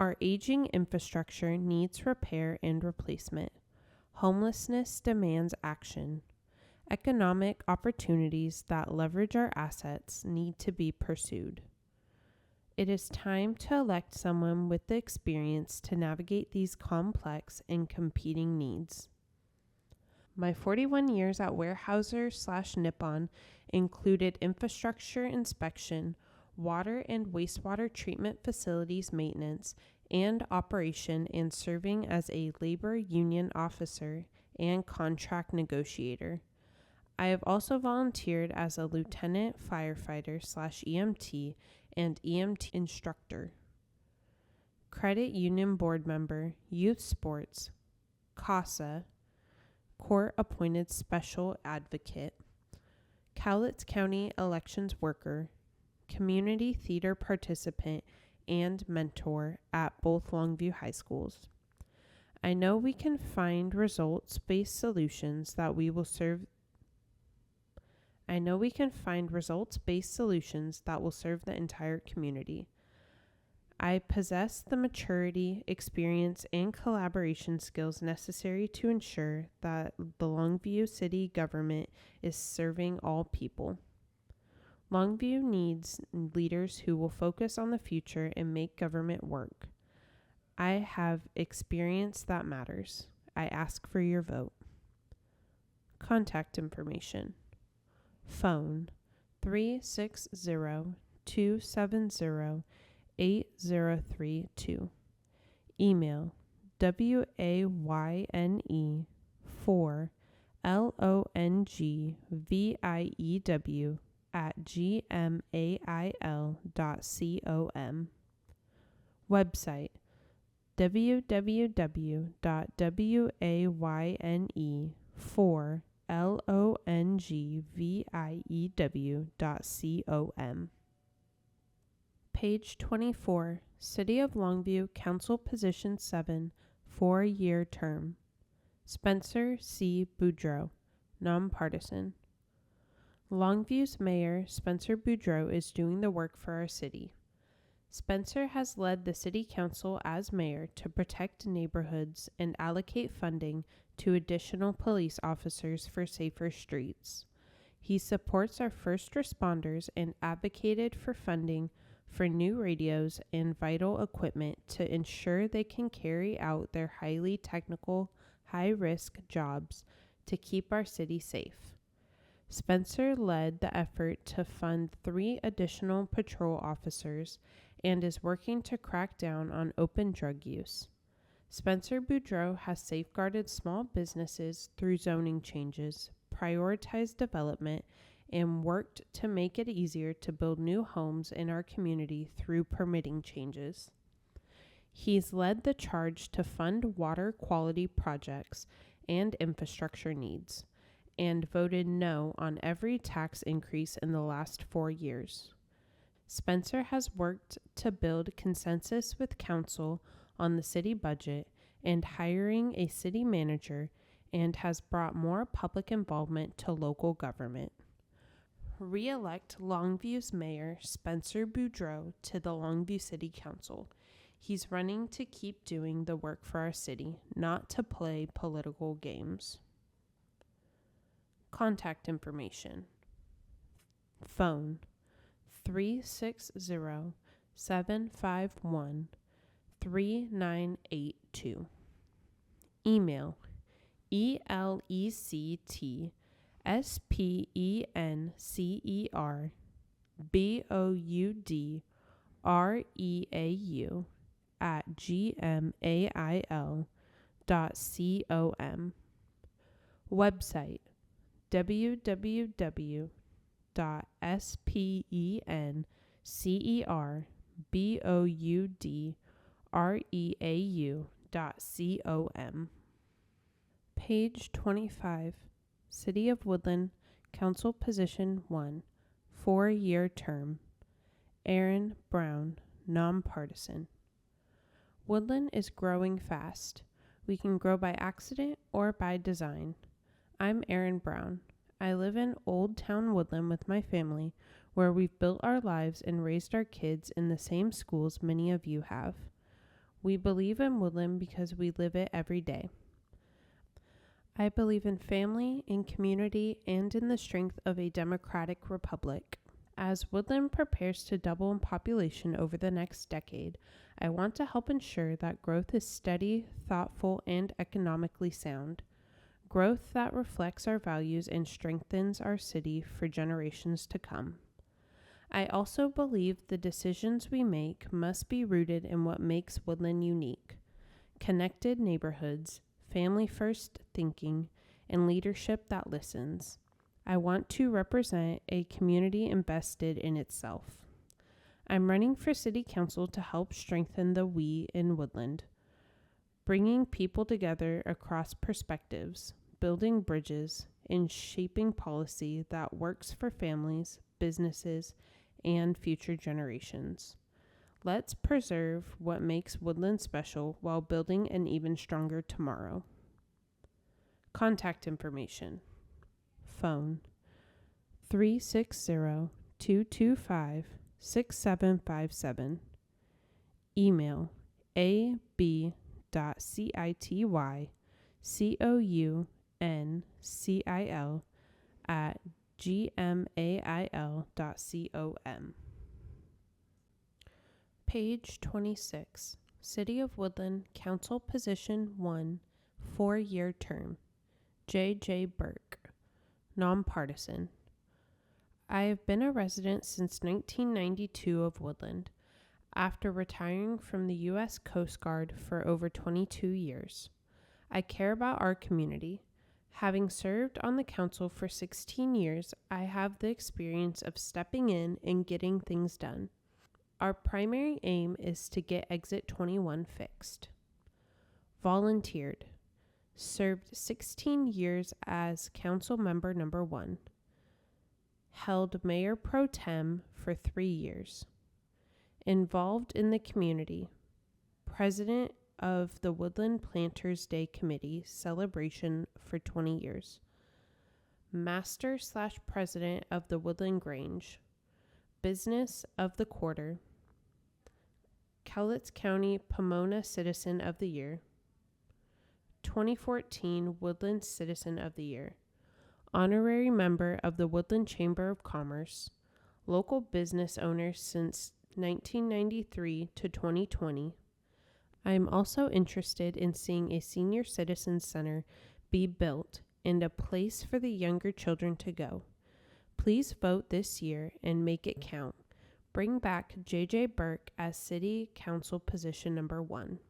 Our aging infrastructure needs repair and replacement. Homelessness demands action. Economic opportunities that leverage our assets need to be pursued. It is time to elect someone with the experience to navigate these complex and competing needs. My 41 years at Weyerhaeuser/Nippon included infrastructure inspection, water and wastewater treatment facilities maintenance, and operation, and serving as a labor union officer and contract negotiator. I have also volunteered as a lieutenant firefighter/EMT and EMT instructor, credit union board member, youth sports, CASA, court-appointed special advocate, Cowlitz County Elections worker, community theater participant, and mentor at both Longview High Schools. I know we can find results-based solutions that will serve the entire community. I possess the maturity, experience, and collaboration skills necessary to ensure that the Longview City government is serving all people. Longview needs leaders who will focus on the future and make government work. I have experience that matters. I ask for your vote. Contact information. Phone 360-270-8032. Email wayne4longivew@gmail.com. Website www.wayne4longivew.com. Page 24, City of Longview, Council Position 7, 4-year term. Spencer C. Boudreau, nonpartisan. Longview's Mayor, Spencer Boudreau, is doing the work for our city. Spencer has led the City Council as mayor to protect neighborhoods and allocate funding to additional police officers for safer streets. He supports our first responders and advocated for funding for new radios and vital equipment to ensure they can carry out their highly technical, high-risk jobs to keep our city safe. Spencer led the effort to fund 3 additional patrol officers and is working to crack down on open drug use. Spencer Boudreau has safeguarded small businesses through zoning changes, prioritized development, and worked to make it easier to build new homes in our community through permitting changes. He's led the charge to fund water quality projects and infrastructure needs, and voted no on every tax increase in the last 4 years. Spencer has worked to build consensus with council on the city budget and hiring a city manager, and has brought more public involvement to local government. Re-elect Longview's Mayor Spencer Boudreau to the Longview City Council. He's running to keep doing the work for our city, not to play political games. Contact information. Phone 360-751-3982. Email elecsenberbeaudereau@gmail.com. Website www.spenberbeau.com. Page 25, City of Woodland, Council Position 1, 4-year term. Aaron Brown, nonpartisan. Woodland is growing fast. We can grow by accident or by design. I'm Aaron Brown. I live in Old Town Woodland with my family, where we've built our lives and raised our kids in the same schools many of you have. We believe in Woodland because we live it every day. I believe in family, in community, and in the strength of a democratic republic. As Woodland prepares to double in population over the next decade, I want to help ensure that growth is steady, thoughtful, and economically sound. Growth that reflects our values and strengthens our city for generations to come. I also believe the decisions we make must be rooted in what makes Woodland unique: connected neighborhoods, family-first thinking, and leadership that listens. I want to represent a community invested in itself. I'm running for City Council to help strengthen the we in Woodland, bringing people together across perspectives, building bridges, and shaping policy that works for families, businesses, and future generations. Let's preserve what makes Woodland special while building an even stronger tomorrow. Contact information. Phone 360-225-6757. Email ab.citywconcil@gmail.com. Page 26, City of Woodland, Council Position 1, 4-year term. J.J. Burke, nonpartisan. I have been a resident since 1992 of Woodland, after retiring from the U.S. Coast Guard for over 22 years. I care about our community. Having served on the council for 16 years, I have the experience of stepping in and getting things done. Our primary aim is to get Exit 21 fixed. Volunteered. Served 16 years as council member number 1. Held mayor pro tem for 3 years. Involved in the community. President of the Woodland Planters Day Committee celebration for 20 years. Master/president of the Woodland Grange. Business of the Quarter. Cowlitz County Pomona Citizen of the Year. 2014 Woodland Citizen of the Year. Honorary member of the Woodland Chamber of Commerce. Local business owner since 1993 to 2020. I am also interested in seeing a senior citizen center be built and a place for the younger children to go. Please vote this year and make it count. Bring back J.J. Burke as City Council Position Number 1.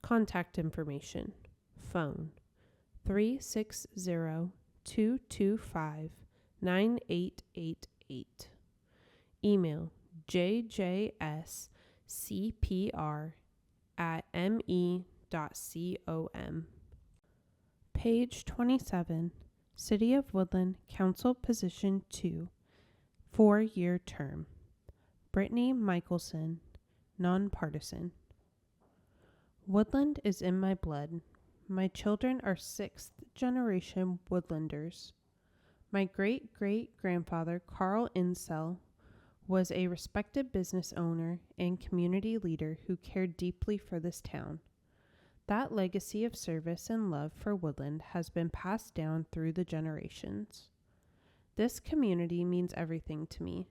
Contact information. Phone 360-225-9888. Email jjscpr@me.com. Page 27. City of Woodland, Council Position 2, 4-year term. Brittany Michelson, nonpartisan. Woodland is in my blood. My children are 6th generation Woodlanders. My great-great-grandfather, Carl Insell, was a respected business owner and community leader who cared deeply for this town. That legacy of service and love for Woodland has been passed down through the generations. This community means everything to me.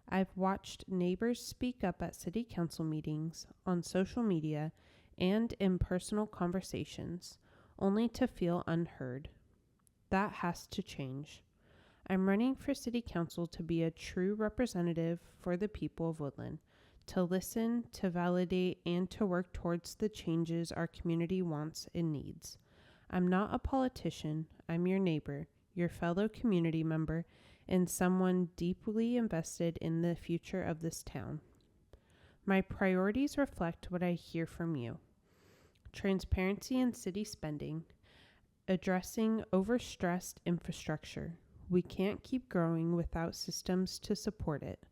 I've watched neighbors speak up at city council meetings, on social media, and in personal conversations, only to feel unheard. That has to change. I'm running for city council to be a true representative for the people of Woodland, to listen, to validate, and to work towards the changes our community wants and needs. I'm not a politician. I'm your neighbor, your fellow community member, and someone deeply invested in the future of this town. My priorities reflect what I hear from you. Transparency in city spending, addressing overstressed infrastructure. We can't keep growing without systems to support it.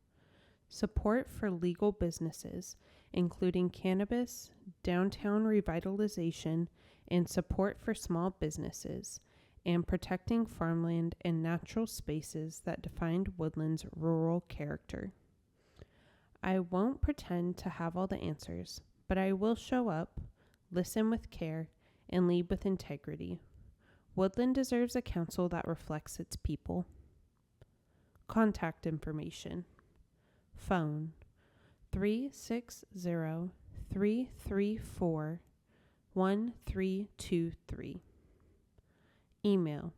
Support for legal businesses, including cannabis, downtown revitalization, and support for small businesses, and protecting farmland and natural spaces that defined Woodland's rural character. I won't pretend to have all the answers, but I will show up, listen with care, and lead with integrity. Woodland deserves a council that reflects its people. Contact information. Phone 360-334-1323. Email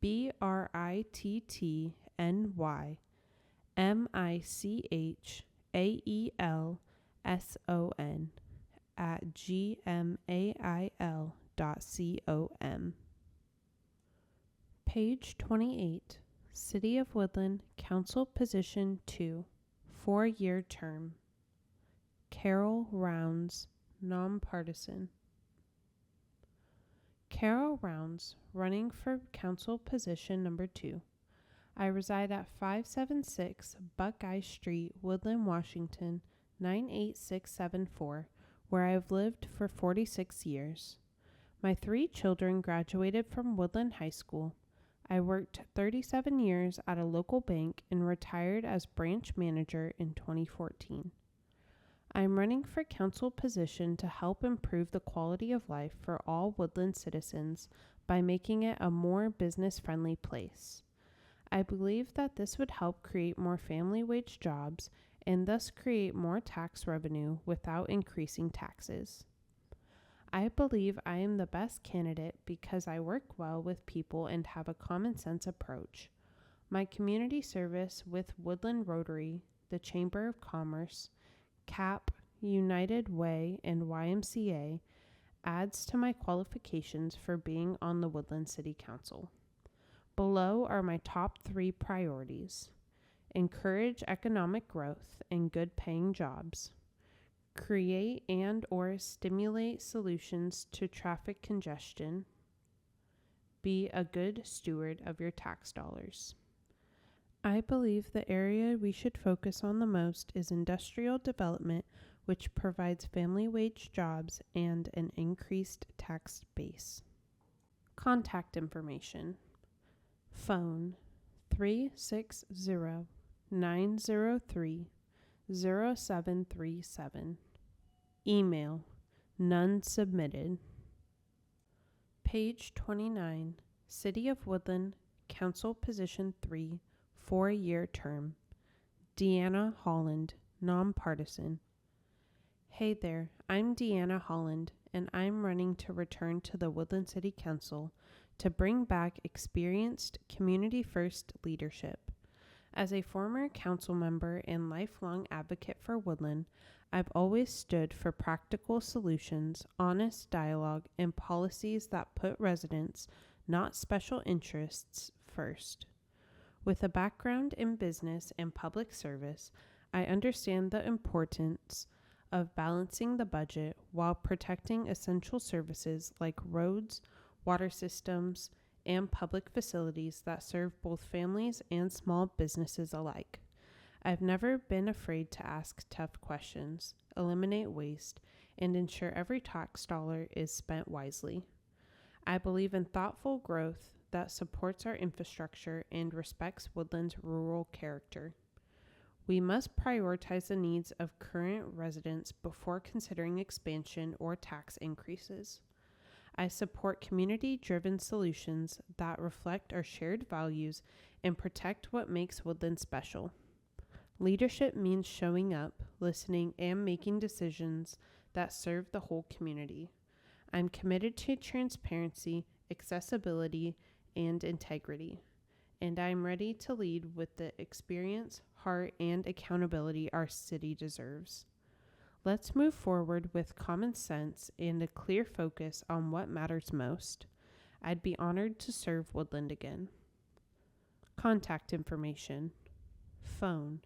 brittanymichaelson@gmail.com. Page 28. City of Woodland, Council Position 2, 4-year term. Carol Rounds, nonpartisan. Carol Rounds, running for Council Position Number 2. I reside at 576 Buckeye Street, Woodland, Washington, 98674, where I have lived for 46 years. My 3 children graduated from Woodland High School. I worked 37 years at a local bank and retired as branch manager in 2014. I am running for council position to help improve the quality of life for all Woodland citizens by making it a more business-friendly place. I believe that this would help create more family wage jobs and thus create more tax revenue without increasing taxes. I believe I am the best candidate because I work well with people and have a common sense approach. My community service with Woodland Rotary, the Chamber of Commerce, CAP, United Way, and YMCA adds to my qualifications for being on the Woodland City Council. Below are my top 3 priorities: encourage economic growth and good-paying jobs, create and or stimulate solutions to traffic congestion, be a good steward of your tax dollars. I believe the area we should focus on the most is industrial development, which provides family wage jobs and an increased tax base. Contact information: phone 360-903-0737. Email none submitted. Page 29, City of Woodland, Council Position 3, 4-year term. Deanna Holland, nonpartisan. Hey there, I'm Deanna Holland, and I'm running to return to the Woodland City Council to bring back experienced community-first leadership. As a former council member and lifelong advocate for Woodland, I've always stood for practical solutions, honest dialogue, and policies that put residents, not special interests, first. With a background in business and public service, I understand the importance of balancing the budget while protecting essential services like roads, water systems, and public facilities that serve both families and small businesses alike. I've never been afraid to ask tough questions, eliminate waste, and ensure every tax dollar is spent wisely. I believe in thoughtful growth that supports our infrastructure and respects Woodland's rural character. We must prioritize the needs of current residents before considering expansion or tax increases. I support community-driven solutions that reflect our shared values and protect what makes Woodland special. Leadership means showing up, listening, and making decisions that serve the whole community. I'm committed to transparency, accessibility, and integrity, and I'm ready to lead with the experience, heart, and accountability our city deserves. Let's move forward with common sense and a clear focus on what matters most. I'd be honored to serve Woodland again. Contact information: phone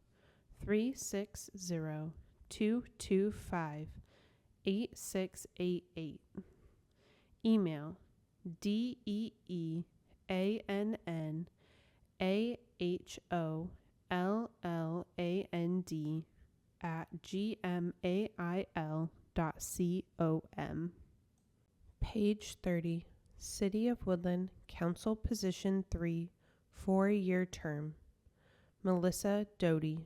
360-225-8688. Email deannaholland@gmail.com. Page 30, City of Woodland, Council Position 3, 4-year term. Melissa Doty,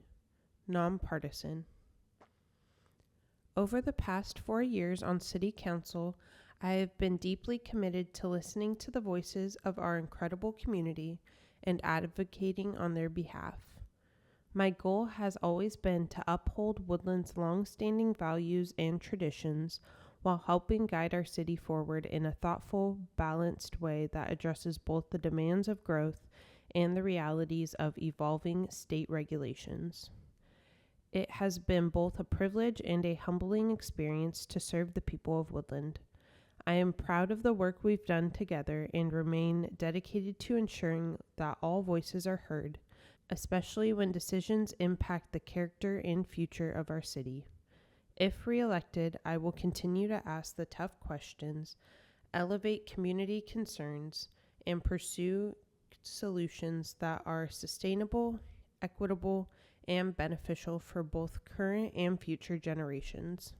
nonpartisan. Over the past 4 years on City Council, I have been deeply committed to listening to the voices of our incredible community and advocating on their behalf. My goal has always been to uphold Woodland's long-standing values and traditions while helping guide our city forward in a thoughtful, balanced way that addresses both the demands of growth and the realities of evolving state regulations. It has been both a privilege and a humbling experience to serve the people of Woodland. I am proud of the work we've done together and remain dedicated to ensuring that all voices are heard, especially when decisions impact the character and future of our city. If re-elected, I will continue to ask the tough questions, elevate community concerns, and pursue solutions that are sustainable, equitable, and beneficial for both current and future generations.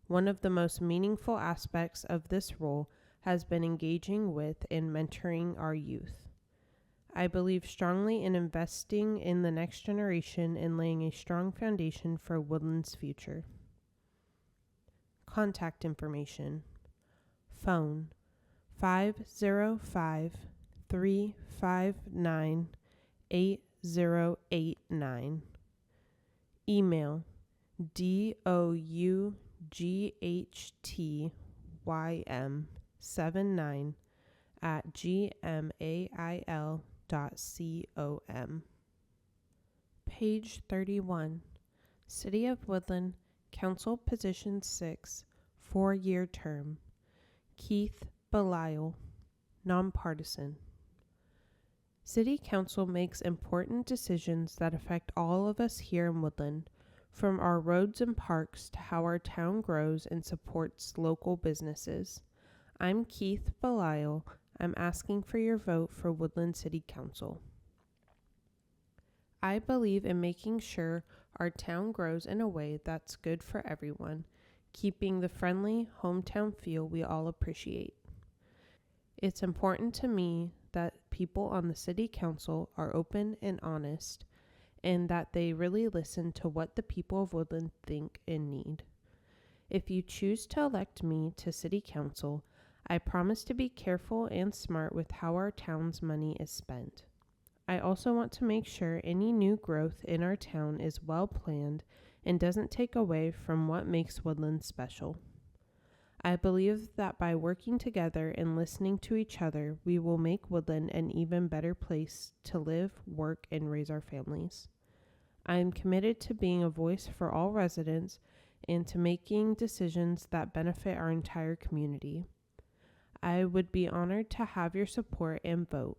One of the most meaningful aspects of this role has been engaging with and mentoring our youth. I believe strongly in investing in the next generation and laying a strong foundation for Woodland's future. Contact information: phone 505-359-8089. Email doughtym79@gmail.com. Page 31. City of Woodland, Council Position 6, 4-year term. Keith Belisle, nonpartisan. City Council makes important decisions that affect all of us here in Woodland, from our roads and parks to how our town grows and supports local businesses. I'm Keith Belisle. I'm asking for your vote for Woodland City Council. I believe in making sure our town grows in a way that's good for everyone, keeping the friendly hometown feel we all appreciate. It's important to me that people on the city council are open and honest, and that they really listen to what the people of Woodland think and need. If you choose to elect me to city council, I promise to be careful and smart with how our town's money is spent. I also want to make sure any new growth in our town is well planned and doesn't take away from what makes Woodland special. I believe that by working together and listening to each other, we will make Woodland an even better place to live, work, and raise our families. I am committed to being a voice for all residents and to making decisions that benefit our entire community. I would be honored to have your support and vote.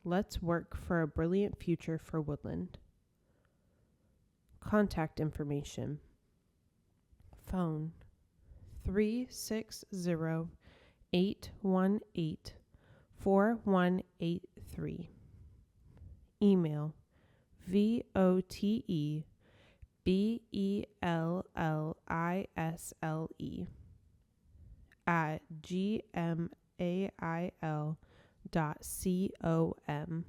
Let's work for a brilliant future for Woodland. Contact information. Phone 360-818-4183. Email VOTEBELLISLE@gmail.com.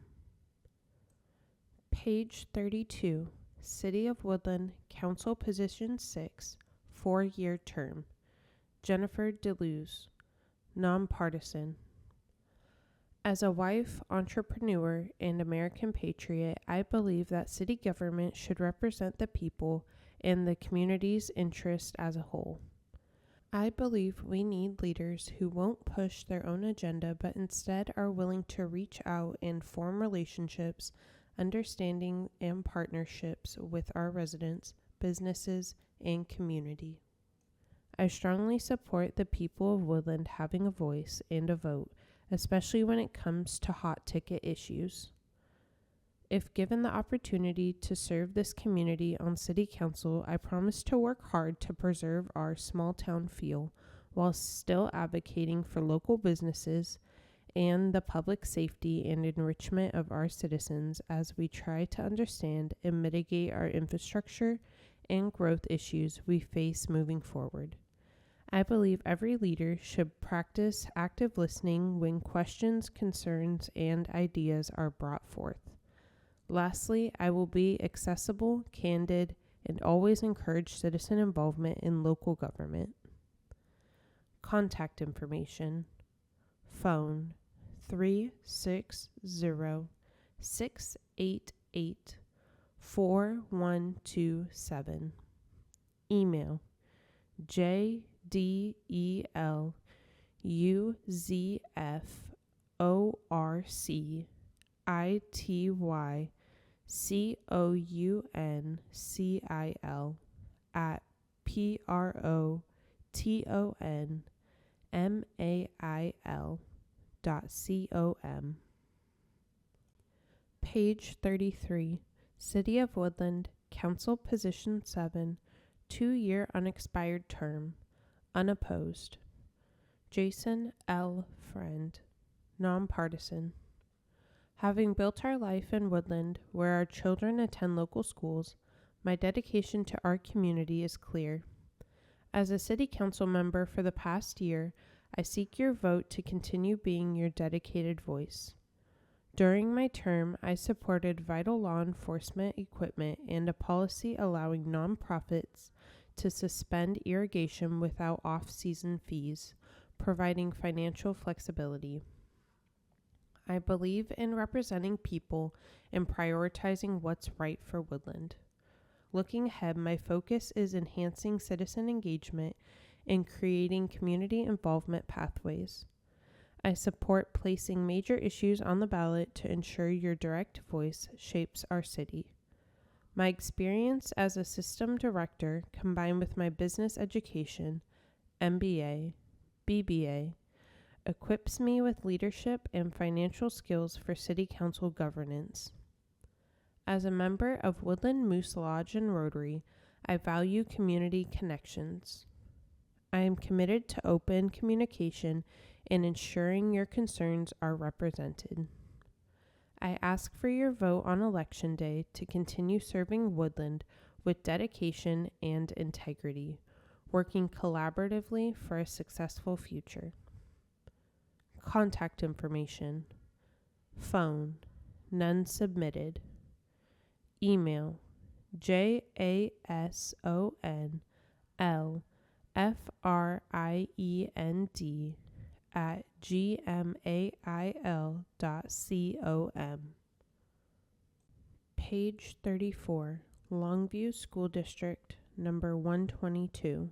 Page 32. City of Woodland, Council Position 6, 4-year term. Jennifer DeLuz, nonpartisan. As a wife, entrepreneur, and American patriot, I believe that city government should represent the people and the community's interest as a whole. I believe we need leaders who won't push their own agenda but instead are willing to reach out and form relationships, understanding, and partnerships with our residents, businesses, and community. I strongly support the people of Woodland having a voice and a vote, especially when it comes to hot ticket issues. If given the opportunity to serve this community on City Council, I promise to work hard to preserve our small town feel while still advocating for local businesses and the public safety and enrichment of our citizens as we try to understand and mitigate our infrastructure and growth issues we face moving forward. I believe every leader should practice active listening when questions, concerns, and ideas are brought forth. Lastly, I will be accessible, candid, and always encourage citizen involvement in local government. Contact information. Phone 360-688-4127. Email jdellyitzcounmail.com. Page 33. City of Woodland, Council Position 7, 2-year unexpired term, unopposed. Jason L. Friend, nonpartisan. Having built our life in Woodland, where our children attend local schools, my dedication to our community is clear. As a city council member for the past year, I seek your vote to continue being your dedicated voice. During my term, I supported vital law enforcement equipment and a policy allowing nonprofits to suspend irrigation without off-season fees, providing financial flexibility. I believe in representing people and prioritizing what's right for Woodland. Looking ahead, my focus is enhancing citizen engagement and creating community involvement pathways. I support placing major issues on the ballot to ensure your direct voice shapes our city. My experience as a system director, combined with my business education, MBA, BBA, equips me with leadership and financial skills for city council governance. As a member of Woodland Moose Lodge and Rotary, I value community connections. I am committed to open communication and ensuring your concerns are represented. I ask for your vote on Election Day to continue serving Woodland with dedication and integrity, working collaboratively for a successful future. Contact information. Phone, none submitted. Email, jasonfriend@gmail.com. Page 34, Longview School District, number 122.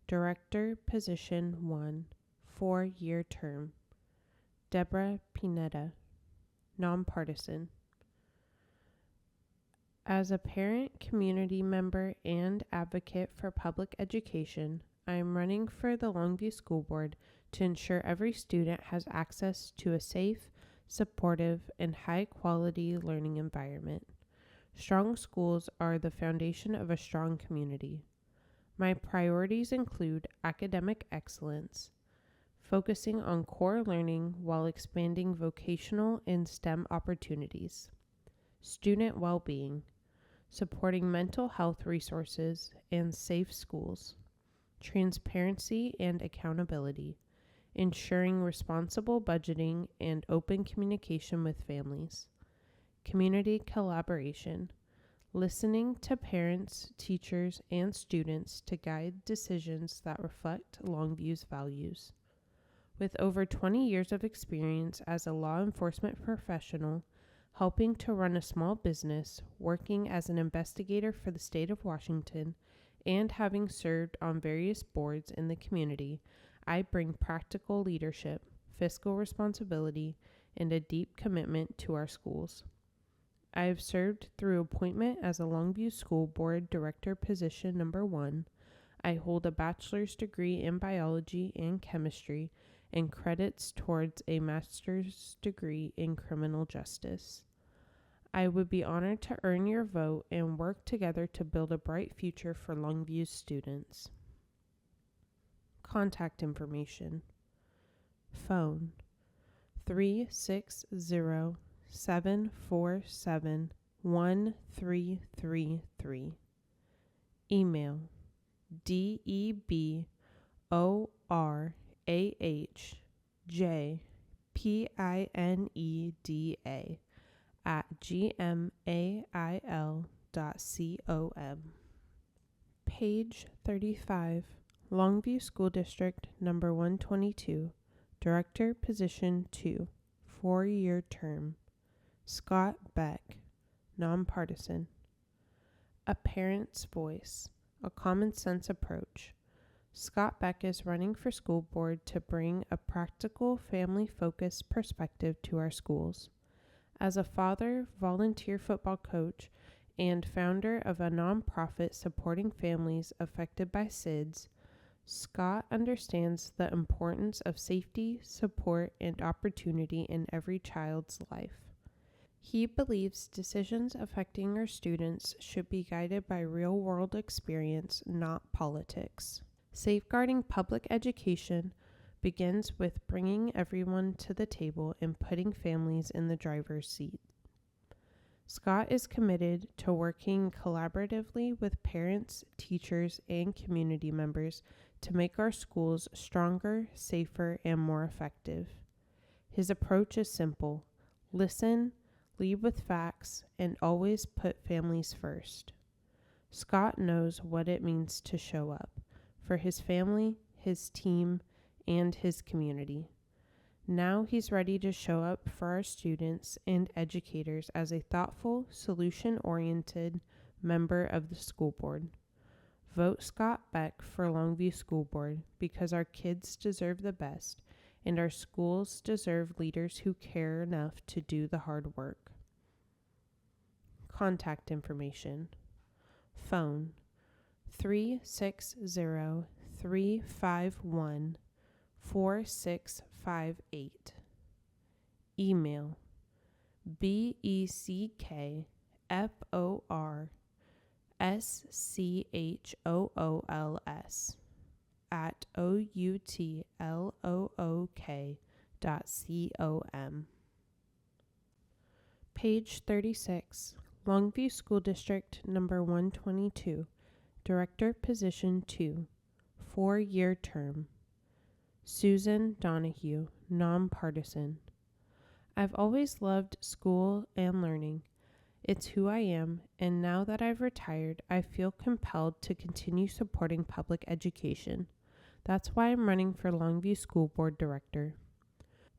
Director, position 1, 4-year term. Deborah Pineda, nonpartisan. As a parent, community member, and advocate for public education, I am running for the Longview School Board to ensure every student has access to a safe, supportive, and high-quality learning environment. Strong schools are the foundation of a strong community. My priorities include academic excellence, focusing on core learning while expanding vocational and STEM opportunities, student well-being, supporting mental health resources and safe schools, transparency and accountability, ensuring responsible budgeting and open communication with families, community collaboration, listening to parents, teachers, and students to guide decisions that reflect Longview's values. With over 20 years of experience as a law enforcement professional, helping to run a small business, working as an investigator for the state of Washington, and having served on various boards in the community, I bring practical leadership, fiscal responsibility, and a deep commitment to our schools. I have served through appointment as a Longview School Board Director position number 1. I hold a bachelor's degree in biology and chemistry and credits towards a master's degree in criminal justice. I would be honored to earn your vote and work together to build a bright future for Longview's students. Contact information. Phone, 360-747-1333. Email, deborahpineda@gmail.com. Page 35, Longview School District, number 122, Director, position 2, 4-year term. Scott Beck, nonpartisan. A parent's voice, a common sense approach. Scott Beck is running for school board to bring a practical, family-focused perspective to our schools. As a father, volunteer football coach, and founder of a nonprofit supporting families affected by SIDS, Scott understands the importance of safety, support, and opportunity in every child's life. He believes decisions affecting our students should be guided by real-world experience, not politics. Safeguarding public education begins with bringing everyone to the table and putting families in the driver's seat. Scott is committed to working collaboratively with parents, teachers, and community members to make our schools stronger, safer, and more effective. His approach is simple: listen, lead with facts, and always put families first. Scott knows what it means to show up for his family, his team, and his community. Now he's ready to show up for our students and educators as a thoughtful, solution-oriented, member of the school board. Vote Scott Beck for Longview School Board because our kids deserve the best and our schools deserve leaders who care enough to do the hard work. Contact information. Phone 360-351-4658. Email beckschools@outlook.com. Page 36. Longview School District number 122. Director Position 2. 4-year term. Susan Donahue, nonpartisan. I've always loved school and learning. It's who I am, and now that I've retired, I feel compelled to continue supporting public education. That's why I'm running for Longview School Board Director.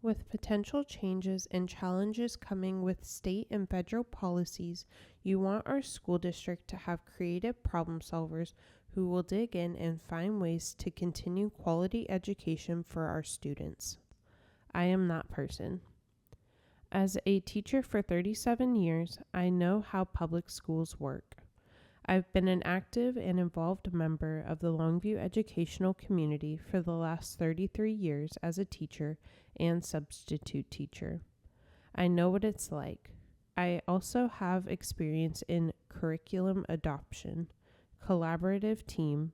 With potential changes and challenges coming with state and federal policies, you want our school district to have creative problem solvers who will dig in and find ways to continue quality education for our students. I am that person. As a teacher for 37 years, I know how public schools work. I've been an active and involved member of the Longview educational community for the last 33 years as a teacher and substitute teacher. I know what it's like. I also have experience in curriculum adoption, collaborative team,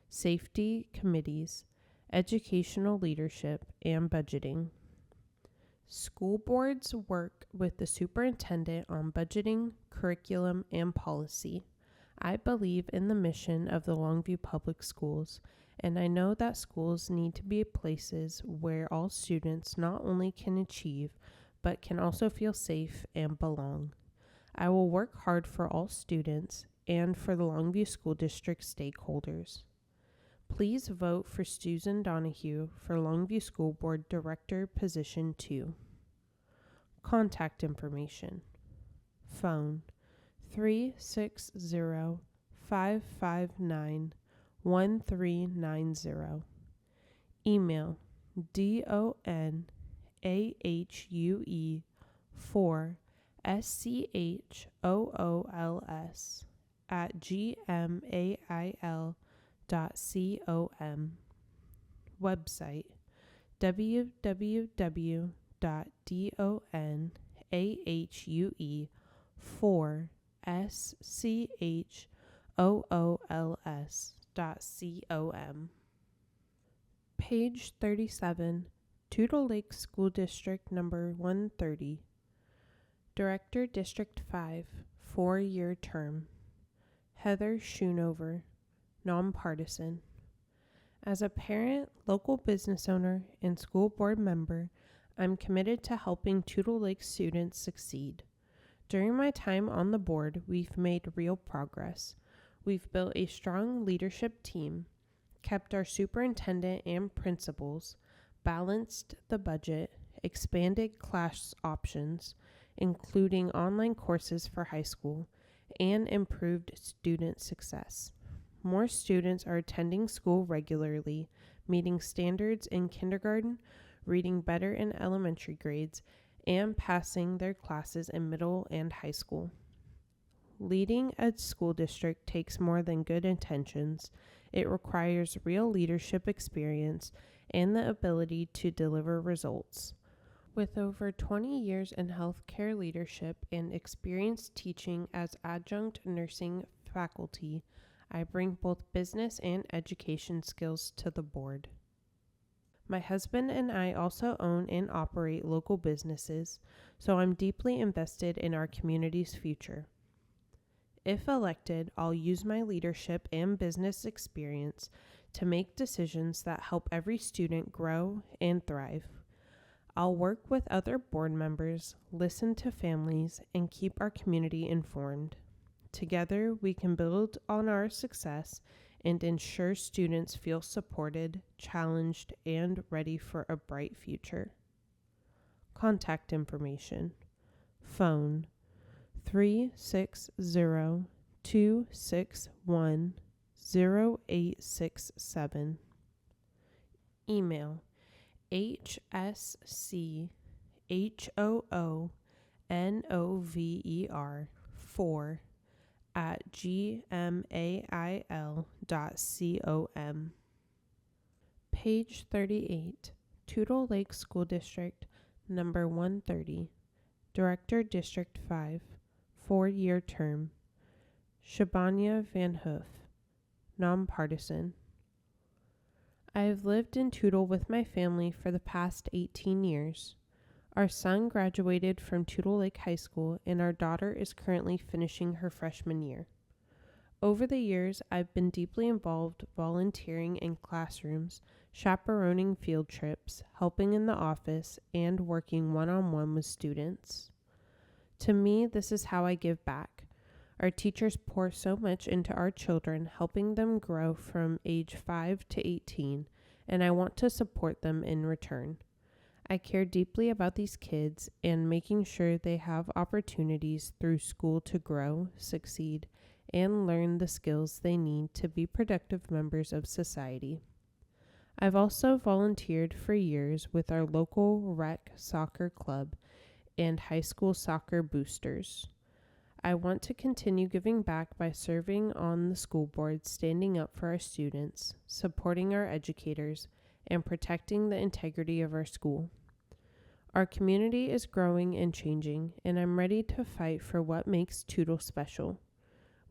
safety committees, educational leadership, and budgeting. School boards work with the superintendent on budgeting, curriculum, and policy. I believe in the mission of the Longview Public Schools, and I know that schools need to be places where all students not only can achieve, but can also feel safe and belong. I will work hard for all students and for the Longview School District stakeholders. Please vote for Susan Donahue for Longview School Board Director Position 2. Contact information. Phone 360-559-1390. Email donahue4SCHOOLS@gmail.com. Website www.donahue4SCHOOLS.com. Page 37. Toutle Lake School District number 130. Director District 5, 4-year term. Heather Schoonover, nonpartisan. As a parent, local business owner, and school board member, I'm committed to helping Toutle Lake students succeed. During my time on the board, we've made real progress. We've built a strong leadership team, kept our superintendent and principals, balanced the budget, expanded class options, including online courses for high school, and improved student success. More students are attending school regularly, meeting standards in kindergarten, reading better in elementary grades, and passing their classes in middle and high school. Leading a school district takes more than good intentions. It requires real leadership experience and the ability to deliver results. With over 20 years in healthcare leadership and experience teaching as adjunct nursing faculty, I bring both business and education skills to the board. My husband and I also own and operate local businesses, so I'm deeply invested in our community's future. If elected, I'll use my leadership and business experience to make decisions that help every student grow and thrive. I'll work with other board members, listen to families, and keep our community informed. Together, we can build on our success and ensure students feel supported, challenged, and ready for a bright future. Contact information. Phone 360 2610867. Email hschoounover4@gmail.com. Page 38, Toutle Lake School District, number 130, Director, District 5, 4-year term, Shabanya Van Hoof, nonpartisan. I have lived in Toutle with my family for the past 18 years. Our son graduated from Toutle Lake High School, and our daughter is currently finishing her freshman year. Over the years, I've been deeply involved volunteering in classrooms, chaperoning field trips, helping in the office, and working one-on-one with students. To me, this is how I give back. Our teachers pour so much into our children, helping them grow from age 5 to 18, and I want to support them in return. I care deeply about these kids and making sure they have opportunities through school to grow, succeed, and learn the skills they need to be productive members of society. I've also volunteered for years with our local rec soccer club and high school soccer boosters. I want to continue giving back by serving on the school board, standing up for our students, supporting our educators, and protecting the integrity of our school. Our community is growing and changing, and I'm ready to fight for what makes Toutle special.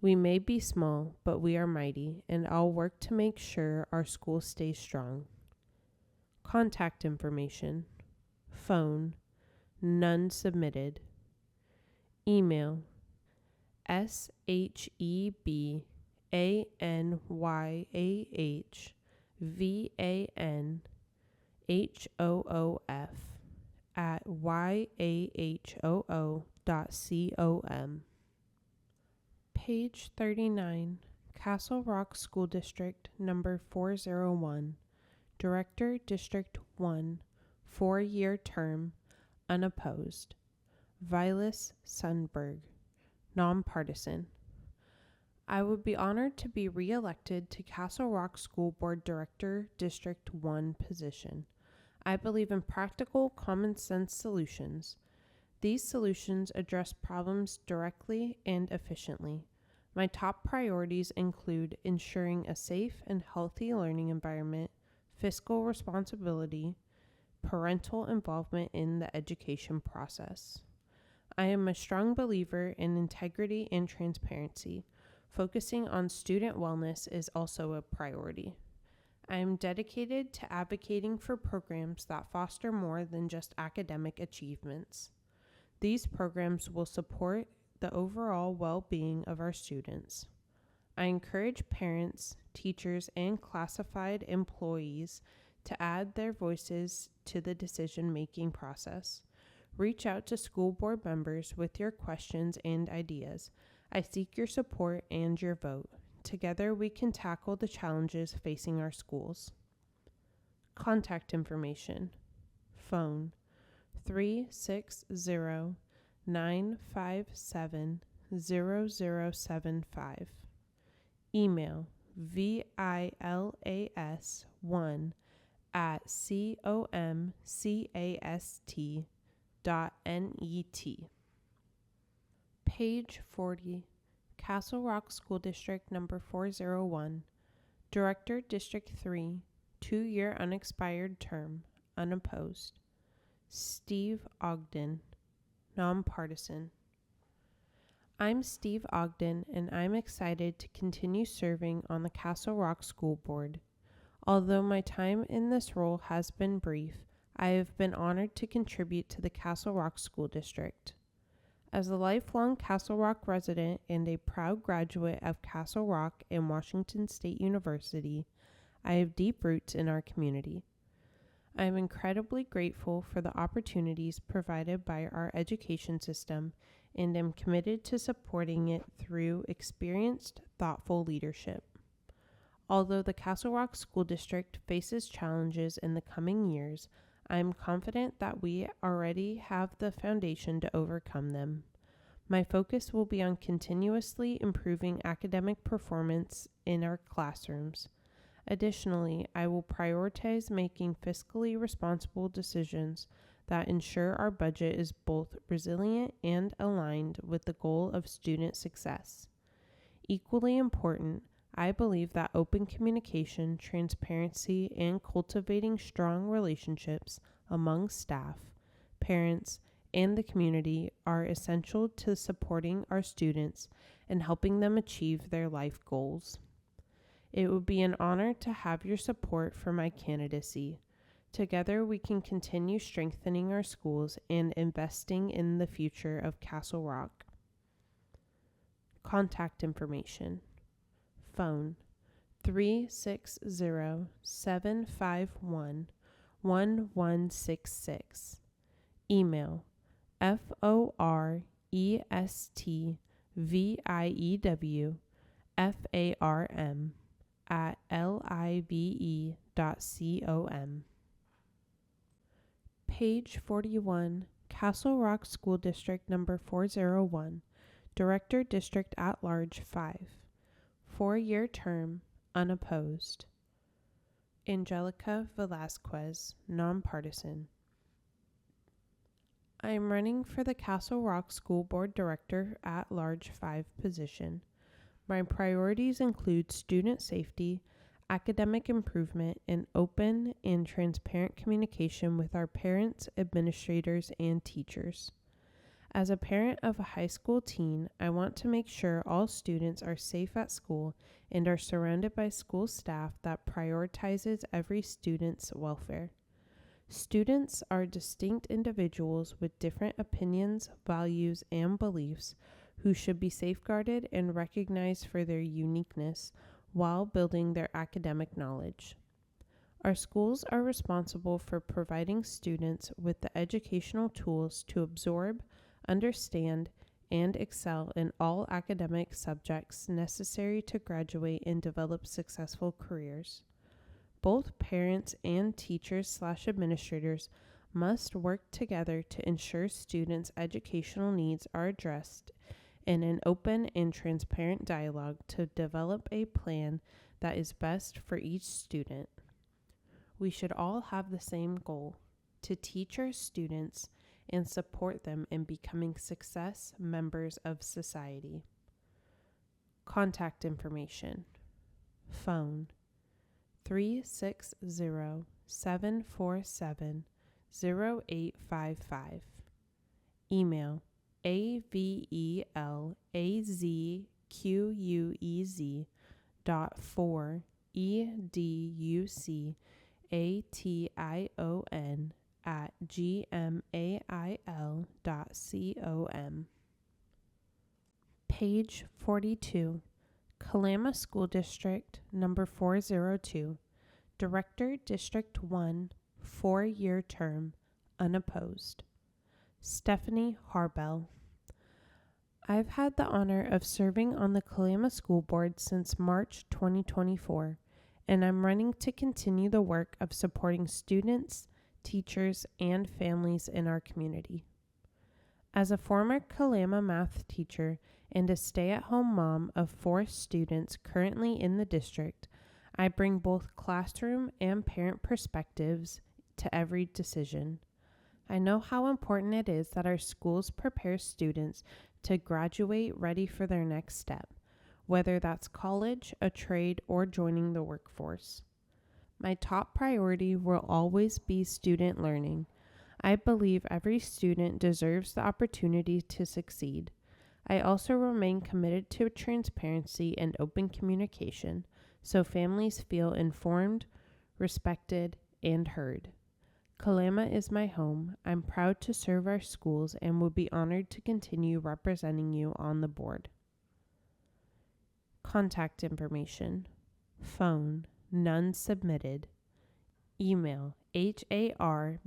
We may be small, but we are mighty, and I'll work to make sure our school stays strong. Contact information. Phone. None submitted. Email. shebanyvanhoof@yahoo.com. Page 39, Castle Rock School District, number 401, Director, District 1, 4-year term, unopposed, Vilas Sundberg, nonpartisan. I would be honored to be re-elected to Castle Rock School Board Director, District 1 position. I believe in practical, common-sense solutions. These solutions address problems directly and efficiently. My top priorities include ensuring a safe and healthy learning environment, fiscal responsibility, parental involvement in the education process. I am a strong believer in integrity and transparency. Focusing on student wellness is also a priority. I am dedicated to advocating for programs that foster more than just academic achievements. These programs will support the overall well-being of our students. I encourage parents, teachers, and classified employees to add their voices to the decision-making process. Reach out to school board members with your questions and ideas. I seek your support and your vote. Together, we can tackle the challenges facing our schools. Contact information. Phone 360-957-0075. Email vilas1@comcast.net. Page 40, Castle Rock School District number 401, Director, District 3, 2-year unexpired term, unopposed, Steve Ogden, nonpartisan. I'm Steve Ogden, and I'm excited to continue serving on the Castle Rock School Board. Although my time in this role has been brief, I have been honored to contribute to the Castle Rock School District. As a lifelong Castle Rock resident and a proud graduate of Castle Rock and Washington State University, I have deep roots in our community. I am incredibly grateful for the opportunities provided by our education system and am committed to supporting it through experienced, thoughtful leadership. Although the Castle Rock School District faces challenges in the coming years, I am confident that we already have the foundation to overcome them. My focus will be on continuously improving academic performance in our classrooms. Additionally, I will prioritize making fiscally responsible decisions that ensure our budget is both resilient and aligned with the goal of student success. Equally important, I believe that open communication, transparency, and cultivating strong relationships among staff, parents, and the community are essential to supporting our students and helping them achieve their life goals. It would be an honor to have your support for my candidacy. Together, we can continue strengthening our schools and investing in the future of Castle Rock. Contact information. Phone 360-751-1166. Email forestievefarm@live.com. Page 41, Castle Rock School District Number 401, Director District at Large 5, 4-year term, unopposed. Angelica Velasquez, nonpartisan. I am running for the Castle Rock School Board Director at Large 5 position. My priorities include student safety, academic improvement, and open and transparent communication with our parents, administrators, and teachers. As a parent of a high school teen, I want to make sure all students are safe at school and are surrounded by school staff that prioritizes every student's welfare. Students are distinct individuals with different opinions, values, and beliefs who should be safeguarded and recognized for their uniqueness while building their academic knowledge. Our schools are responsible for providing students with the educational tools to absorb, understand, and excel in all academic subjects necessary to graduate and develop successful careers. Both parents and teachers/administrators must work together to ensure students' educational needs are addressed in an open and transparent dialogue to develop a plan that is best for each student. We should all have the same goal: to teach our students and support them in becoming success members of society. Contact information. Phone 360-747-0855. Email avequezing.4education@gmail.com. Page 42, Kalama School District Number 402, Director District 1, 4-year term, unopposed. Stephanie Harbell. I've had the honor of serving on the Kalama School Board since March 2024, and I'm running to continue the work of supporting students, teachers, and families in our community. As a former Kalama math teacher and a stay-at-home mom of 4 students currently in the district, I bring both classroom and parent perspectives to every decision. I know how important it is that our schools prepare students to graduate ready for their next step, whether that's college, a trade, or joining the workforce. My top priority will always be student learning. I believe every student deserves the opportunity to succeed. I also remain committed to transparency and open communication, so families feel informed, respected, and heard. Kalama is my home. I'm proud to serve our schools and will be honored to continue representing you on the board. Contact information. Phone, none submitted. Email HARBELLAFOR,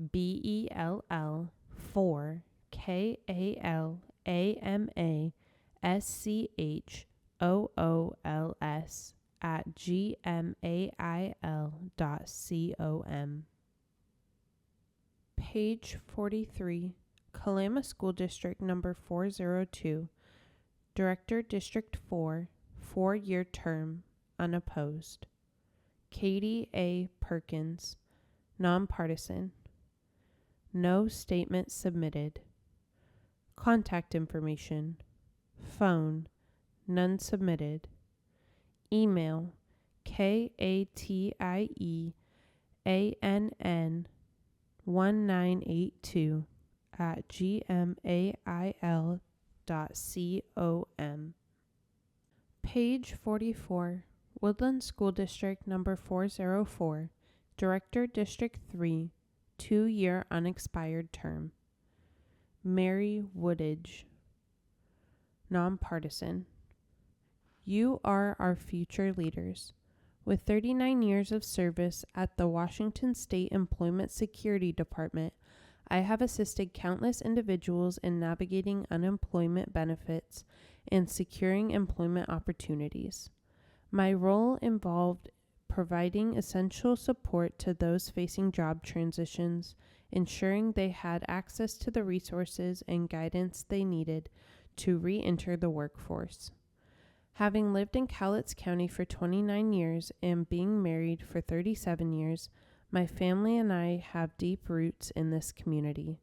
Page 43, Kalama School District Number 402, Director, District 4, 4-year term, unopposed. Katie A. Perkins, nonpartisan. No statement submitted. Contact information. Phone, none submitted. Email, KATIEANN1982 @gmail.com. Page 44, Woodland School District number 404, Director, District 3, 2-year unexpired term. Mary Woodage, nonpartisan. You are our future leaders. With 39 years of service at the Washington State Employment Security Department, I have assisted countless individuals in navigating unemployment benefits and securing employment opportunities. My role involved providing essential support to those facing job transitions, ensuring they had access to the resources and guidance they needed to re-enter the workforce. Having lived in Cowlitz County for 29 years and being married for 37 years, my family and I have deep roots in this community.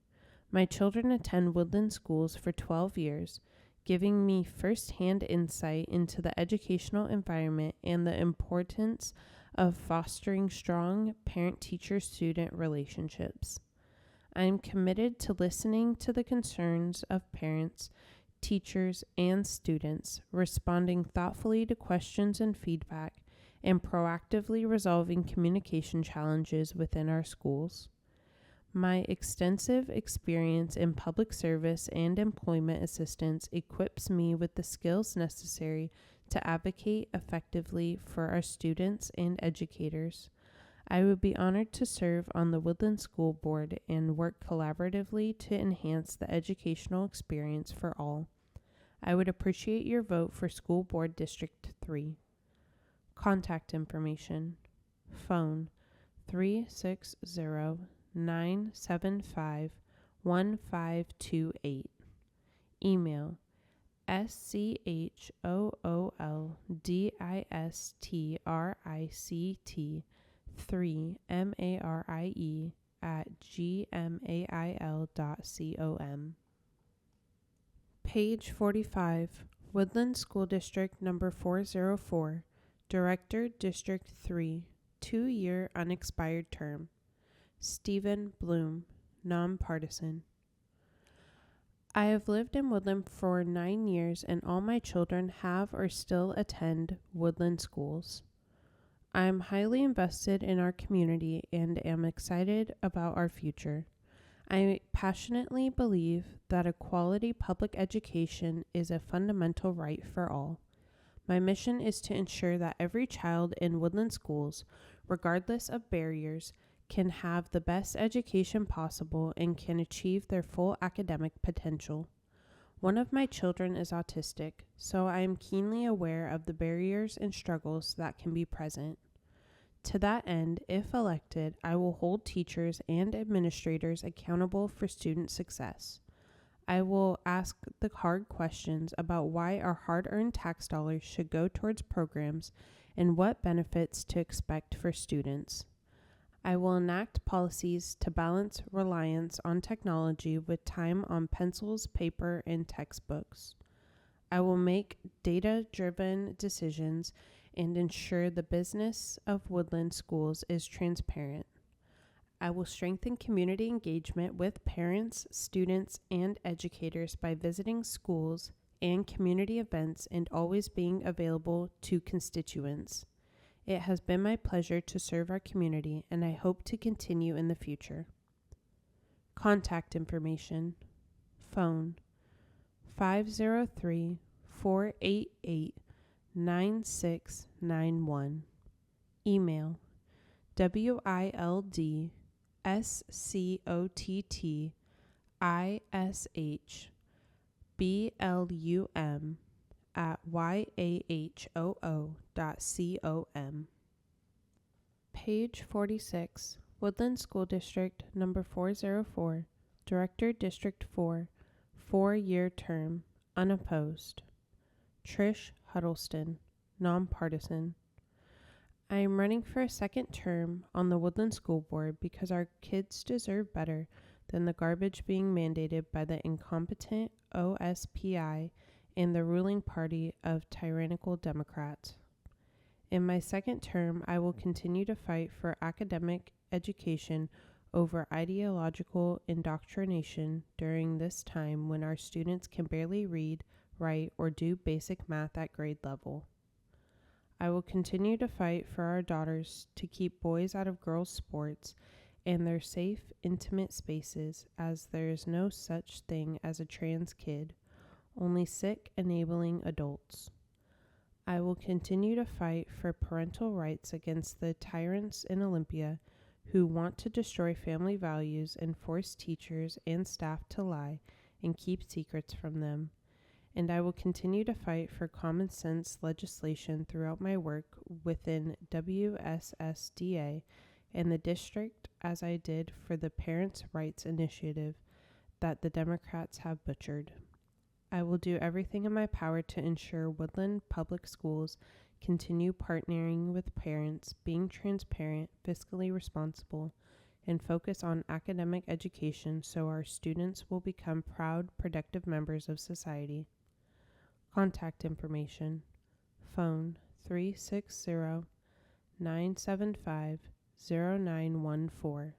My children attend Woodland schools for 12 years, giving me firsthand insight into the educational environment and the importance of fostering strong parent-teacher-student relationships. I am committed to listening to the concerns of parents, teachers, and students, responding thoughtfully to questions and feedback, and proactively resolving communication challenges within our schools. My extensive experience in public service and employment assistance equips me with the skills necessary to advocate effectively for our students and educators. I would be honored to serve on the Woodland School Board and work collaboratively to enhance the educational experience for all. I would appreciate your vote for School Board District 3. Contact information. Phone 360-975-1528. Email schooldistrict3marie @gmail.com. Page 45, Woodland School District number 404, Director, District 3, 2-year unexpired term. Stephen Bloom, nonpartisan. I have lived in Woodland for 9 years and all my children have or still attend Woodland schools. I am highly invested in our community and am excited about our future. I passionately believe that a quality public education is a fundamental right for all. My mission is to ensure that every child in Woodland schools, regardless of barriers, can have the best education possible and can achieve their full academic potential. One of my children is autistic, so I am keenly aware of the barriers and struggles that can be present. To that end, if elected, I will hold teachers and administrators accountable for student success. I will ask the hard questions about why our hard-earned tax dollars should go towards programs and what benefits to expect for students. I will enact policies to balance reliance on technology with time on pencils, paper, and textbooks. I will make data-driven decisions and ensure the business of Woodland schools is transparent. I will strengthen community engagement with parents, students, and educators by visiting schools and community events and always being available to constituents. It has been my pleasure to serve our community, and I hope to continue in the future. Contact information. Phone 503-488-9691. Email wildissblum@yahoo.com. Page 46, Woodland School District number 404, Director, District 4, 4-year term, unopposed. Trish Huddleston, nonpartisan. I am running for a second term on the Woodland School Board because our kids deserve better than the garbage being mandated by the incompetent OSPI and the ruling party of tyrannical Democrats. In my second term, I will continue to fight for academic education over ideological indoctrination during this time when our students can barely read, write, or do basic math at grade level. I will continue to fight for our daughters to keep boys out of girls' sports and their safe, intimate spaces, as there is no such thing as a trans kid, only sick, enabling adults. I will continue to fight for parental rights against the tyrants in Olympia who want to destroy family values and force teachers and staff to lie and keep secrets from them. And I will continue to fight for common sense legislation throughout my work within WSSDA and the district, as I did for the Parents' Rights Initiative that the Democrats have butchered. I will do everything in my power to ensure Woodland Public Schools continue partnering with parents, being transparent, fiscally responsible, and focus on academic education so our students will become proud, productive members of society. Contact information: phone 360-975-0914.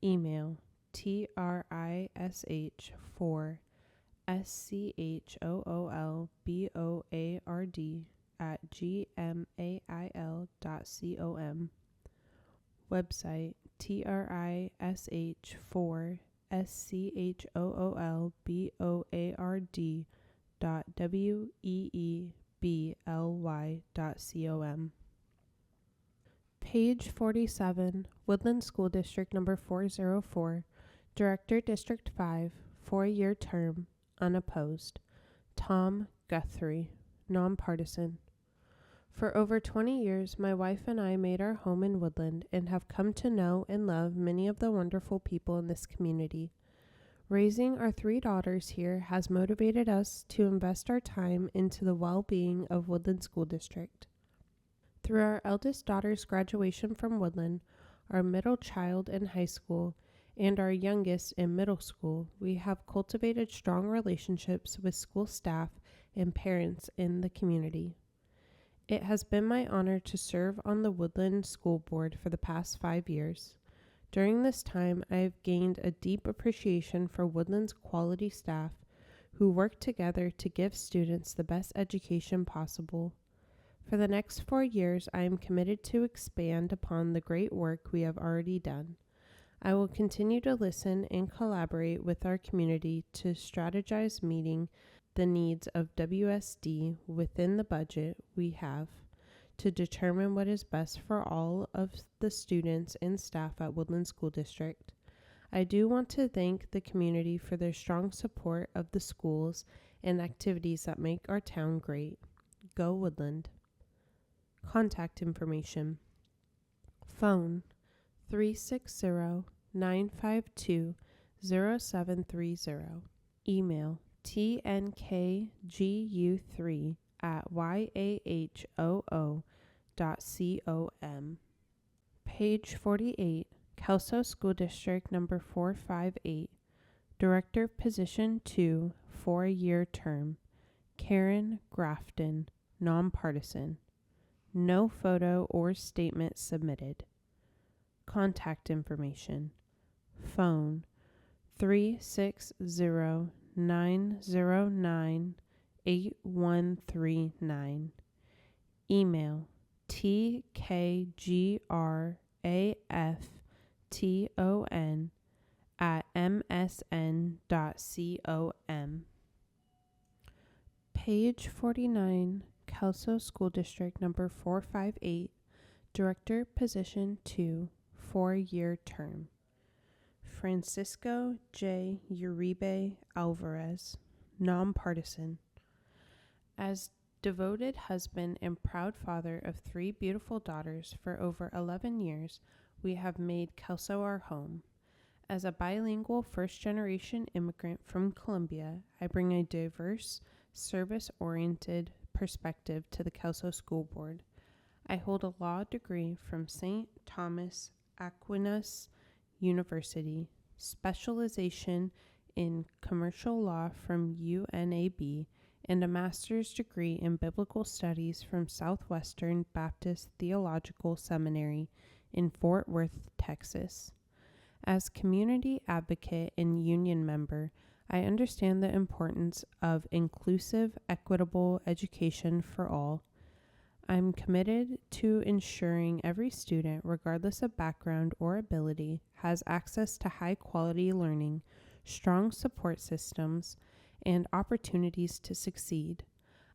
Email trish4schoolboard@gmail.com. Website trish4schoolboard.weebly.com. Page 47, Woodland School District number 404, Director District 5, 4-year term, unopposed. Tom Guthrie, nonpartisan. For over 20 years, my wife and I made our home in Woodland and have come to know and love many of the wonderful people in this community. Raising our 3 daughters here has motivated us to invest our time into the well-being of Woodland School District. Through our eldest daughter's graduation from Woodland, our middle child in high school, and our youngest in middle school, we have cultivated strong relationships with school staff and parents in the community. It has been my honor to serve on the Woodland School Board for the past 5 years. During this time, I have gained a deep appreciation for Woodland's quality staff who work together to give students the best education possible. For the next 4 years, I am committed to expand upon the great work we have already done. I will continue to listen and collaborate with our community to strategize meeting the needs of WSD within the budget we have to determine what is best for all of the students and staff at Woodland School District. I do want to thank the community for their strong support of the schools and activities that make our town great. Go Woodland. Contact information: phone 360-952-0730. Email tnkgu3@yahoo.com. Page 48, Kelso School District number 458, Director Position 2, 4-year term, Karen Grafton, nonpartisan. No photo or statement submitted. Contact information: phone 360-909-8139. Email tkgrafton@msn.com. Page 49, Kelso School District number 458, Director Position 2, 4-year term, Francisco J. Uribe Alvarez, nonpartisan. As devoted husband and proud father of 3 beautiful daughters for over 11 years, we have made Kelso our home. As a bilingual first-generation immigrant from Colombia, I bring a diverse service-oriented perspective to the Kelso School Board. I hold a law degree from St. Thomas Aquinas University, specialization in commercial law from UNAB, and a master's degree in biblical studies from Southwestern Baptist Theological Seminary in Fort Worth, Texas. As community advocate and union member, I understand the importance of inclusive, equitable education for all. I'm committed to ensuring every student, regardless of background or ability, has access to high-quality learning, strong support systems, and opportunities to succeed.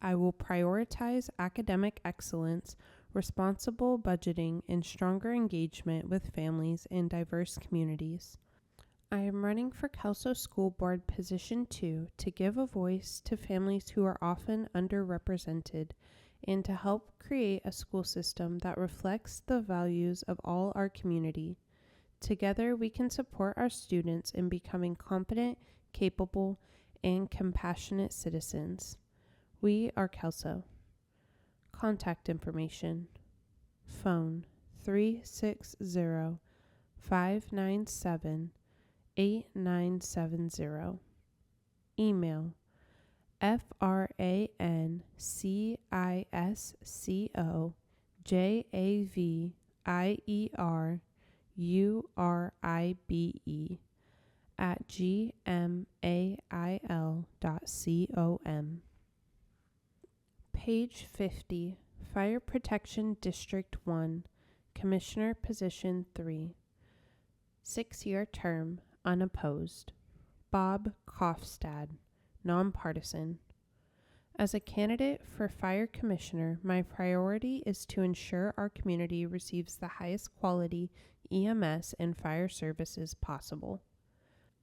I will prioritize academic excellence, responsible budgeting, and stronger engagement with families in diverse communities. I am running for Kelso School Board Position 2 to give a voice to families who are often underrepresented and to help create a school system that reflects the values of all our community. Together, we can support our students in becoming competent, capable, and compassionate citizens. We are Kelso. Contact information: phone 360-597-8970. Email francisiovieribe@gmail.com. Page 50, Fire Protection District 1, Commissioner Position 3. 6-year term, unopposed. Bob Kofstad, nonpartisan. As a candidate for Fire Commissioner, my priority is to ensure our community receives the highest quality EMS and fire services possible.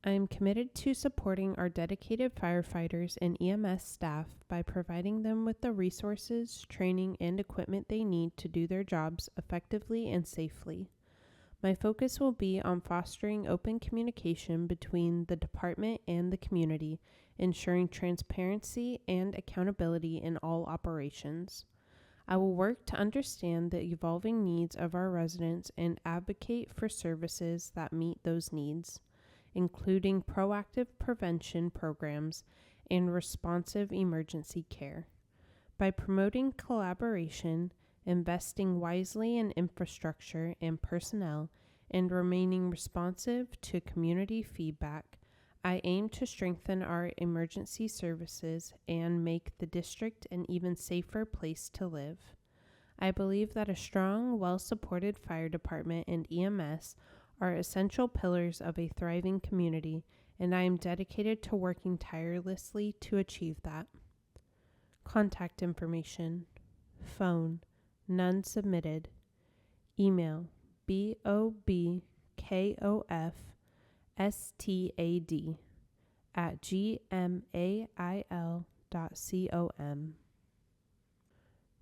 I am committed to supporting our dedicated firefighters and EMS staff by providing them with the resources, training, and equipment they need to do their jobs effectively and safely. My focus will be on fostering open communication between the department and the community, ensuring transparency and accountability in all operations. I will work to understand the evolving needs of our residents and advocate for services that meet those needs, including proactive prevention programs and responsive emergency care. By promoting collaboration, investing wisely in infrastructure and personnel, and remaining responsive to community feedback, I aim to strengthen our emergency services and make the district an even safer place to live. I believe that a strong, well-supported fire department and EMS are essential pillars of a thriving community, and I am dedicated to working tirelessly to achieve that. Contact information: phone, none submitted. Email bobkofstad@gmail.com.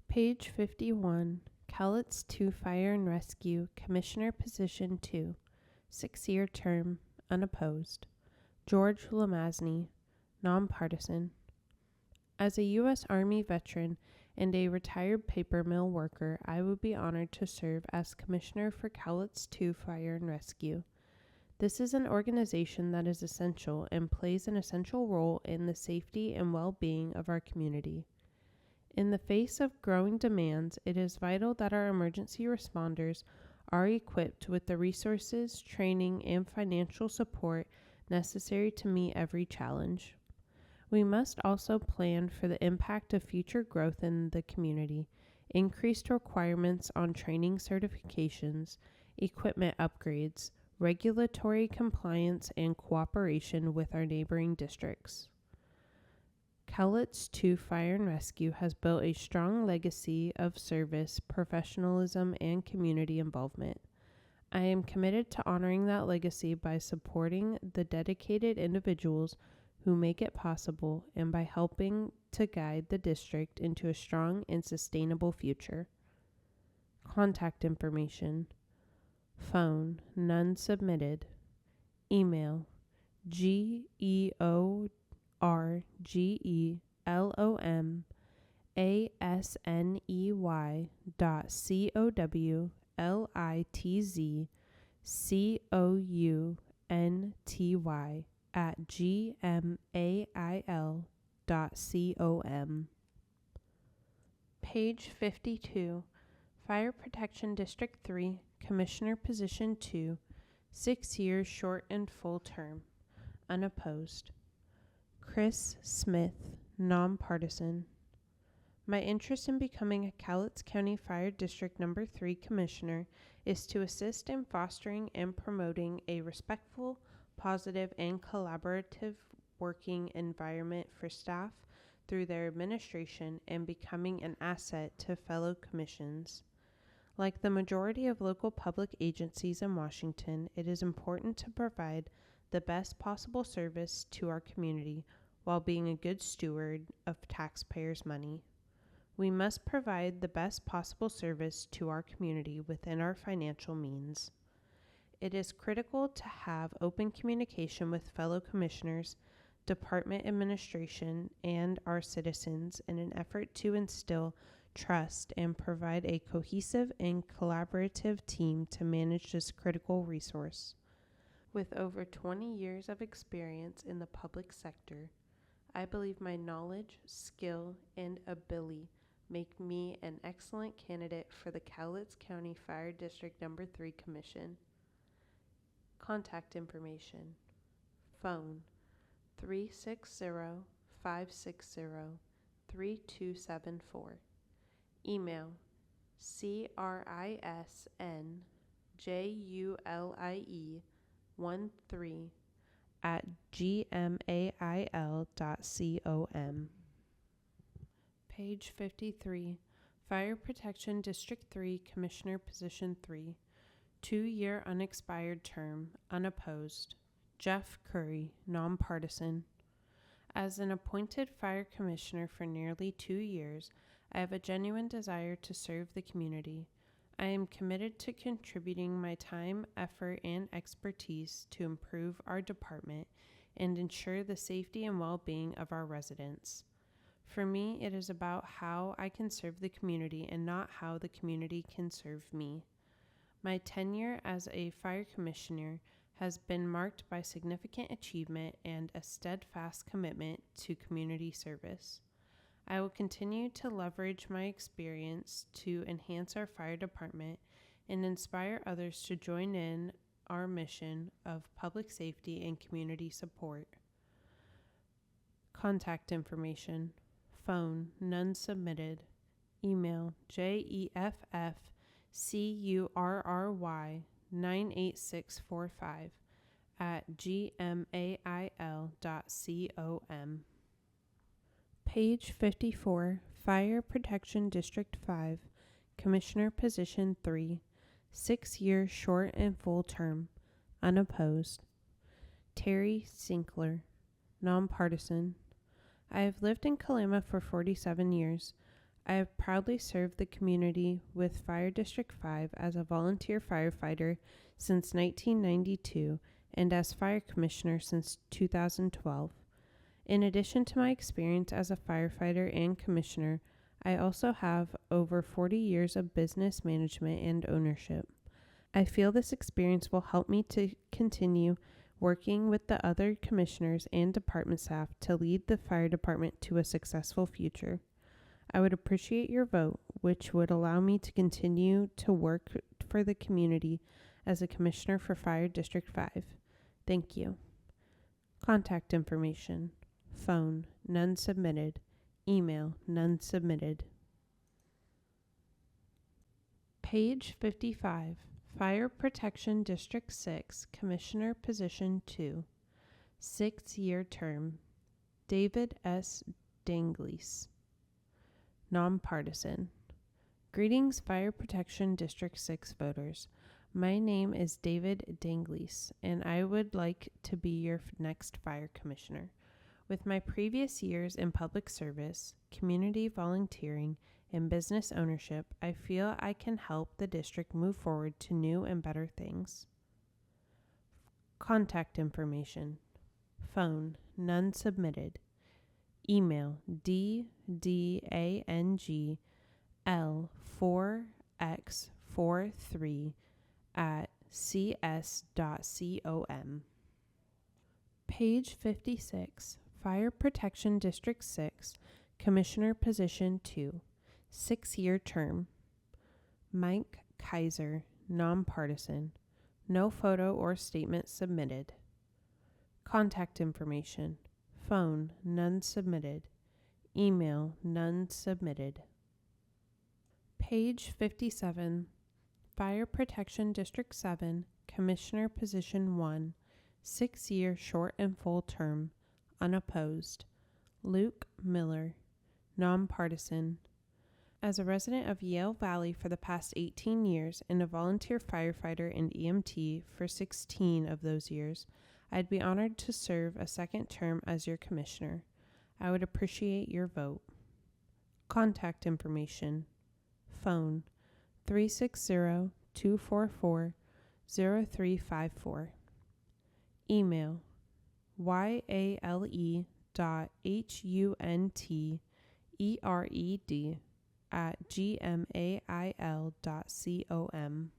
Page 51, Cowlitz 2 Fire and Rescue, Commissioner Position 2, 6-year term, unopposed. George Lamazny, nonpartisan. As a U.S. Army veteran and a retired paper mill worker, I would be honored to serve as Commissioner for Cowlitz 2 Fire and Rescue. This is an organization that is essential and plays an essential role in the safety and well-being of our community. In the face of growing demands, it is vital that our emergency responders are equipped with the resources, training, and financial support necessary to meet every challenge. We must also plan for the impact of future growth in the community, increased requirements on training certifications, equipment upgrades, regulatory compliance, and cooperation with our neighboring districts. Cowlitz 2 Fire and Rescue has built a strong legacy of service, professionalism, and community involvement. I am committed to honoring that legacy by supporting the dedicated individuals who make it possible and by helping to guide the district into a strong and sustainable future. Contact information: phone, none submitted. Email george lomasney@gmail.com. Page 52. Fire Protection District 3, Commissioner Position 2, 6 years short and full term, unopposed. Chris Smith, nonpartisan. My interest in becoming a Cowlitz County Fire District No. 3 Commissioner is to assist in fostering and promoting a respectful, positive, and collaborative working environment for staff through their administration and becoming an asset to fellow commissions. Like the majority of local public agencies in Washington, it is important to provide the best possible service to our community while being a good steward of taxpayers' money. We must provide the best possible service to our community within our financial means. It is critical to have open communication with fellow commissioners, department administration, and our citizens in an effort to instill trust and provide a cohesive and collaborative team to manage this critical resource. With over 20 years of experience in the public sector, I believe my knowledge, skill, and ability make me an excellent candidate for the Cowlitz County Fire District No. 3 Commission. Contact information: phone 360-560-3274. Email crisjulie13@gmail.com. Page 53. Fire Protection District 3, Commissioner Position 3, 2-year unexpired term, unopposed. Jeff Curry, nonpartisan. As an appointed fire commissioner for nearly 2 years, I have a genuine desire to serve the community. I am committed to contributing my time, effort, and expertise to improve our department and ensure the safety and well-being of our residents. For me, it is about how I can serve the community and not how the community can serve me. My tenure as a fire commissioner has been marked by significant achievement and a steadfast commitment to community service. I will continue to leverage my experience to enhance our fire department and inspire others to join in our mission of public safety and community support. Contact information: phone, none submitted. Email jeffcurry98645@gmail.com. Page 54. Fire Protection District 5, Commissioner Position 3, 6 years short and full term, unopposed. Terry Sinkler, nonpartisan. I have lived in Kalama for 47 years. I have proudly served the community with Fire District 5 as a volunteer firefighter since 1992 and as fire commissioner since 2012. In addition to my experience as a firefighter and commissioner, I also have over 40 years of business management and ownership. I feel this experience will help me to continue working with the other commissioners and department staff to lead the fire department to a successful future. I would appreciate your vote, which would allow me to continue to work for the community as a commissioner for Fire District 5. Thank you. Contact information: phone, none submitted. Email, none submitted. Page 55. Fire Protection District 6, Commissioner Position 2, 6-year term, David S. Danglease, nonpartisan. Greetings, Fire Protection District 6 voters. My name is David Danglease, and I would like to be your next fire commissioner. With my previous years in public service, community volunteering, and business ownership, I feel I can help the district move forward to new and better things. Contact information: phone, none submitted. Email ddangl4x43@cs.com. Page 56, Fire Protection District 6, Commissioner Position 2, 6-year term. Mike Kaiser, nonpartisan. No photo or statement submitted. Contact information. Phone, none submitted. Email, none submitted. Page 57, Fire Protection District 7, Commissioner Position 1, 6-year short and full term, unopposed. Luke Miller, nonpartisan. As a resident of Yale Valley for the past 18 years and a volunteer firefighter and EMT for 16 of those years, I'd be honored to serve a second term as your commissioner. I would appreciate your vote. Contact information. Phone 360-244-0354. Email yale.huntered@gmail.com.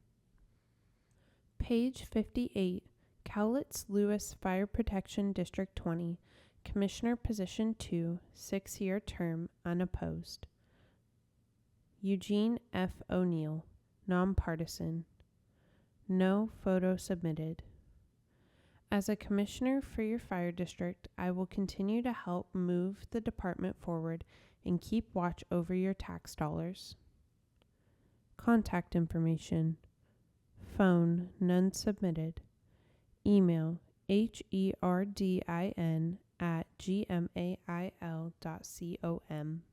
Page 58, Cowlitz Lewis Fire Protection District 20, Commissioner Position 2, 6-year term, unopposed. Eugene F. O'Neill, nonpartisan. No photo submitted. As a commissioner for your fire district, I will continue to help move the department forward and keep watch over your tax dollars. Contact information. Phone, none submitted. Email herdin@gmail.com.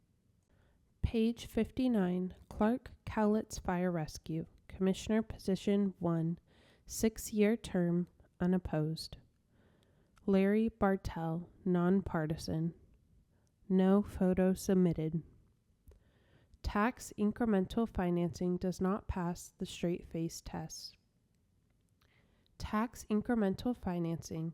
Page 59, Clark Cowlitz Fire Rescue, Commissioner Position 1, 6-year term, unopposed. Larry Bartell, nonpartisan. No photo submitted. Tax incremental financing does not pass the straight face test. Tax incremental financing,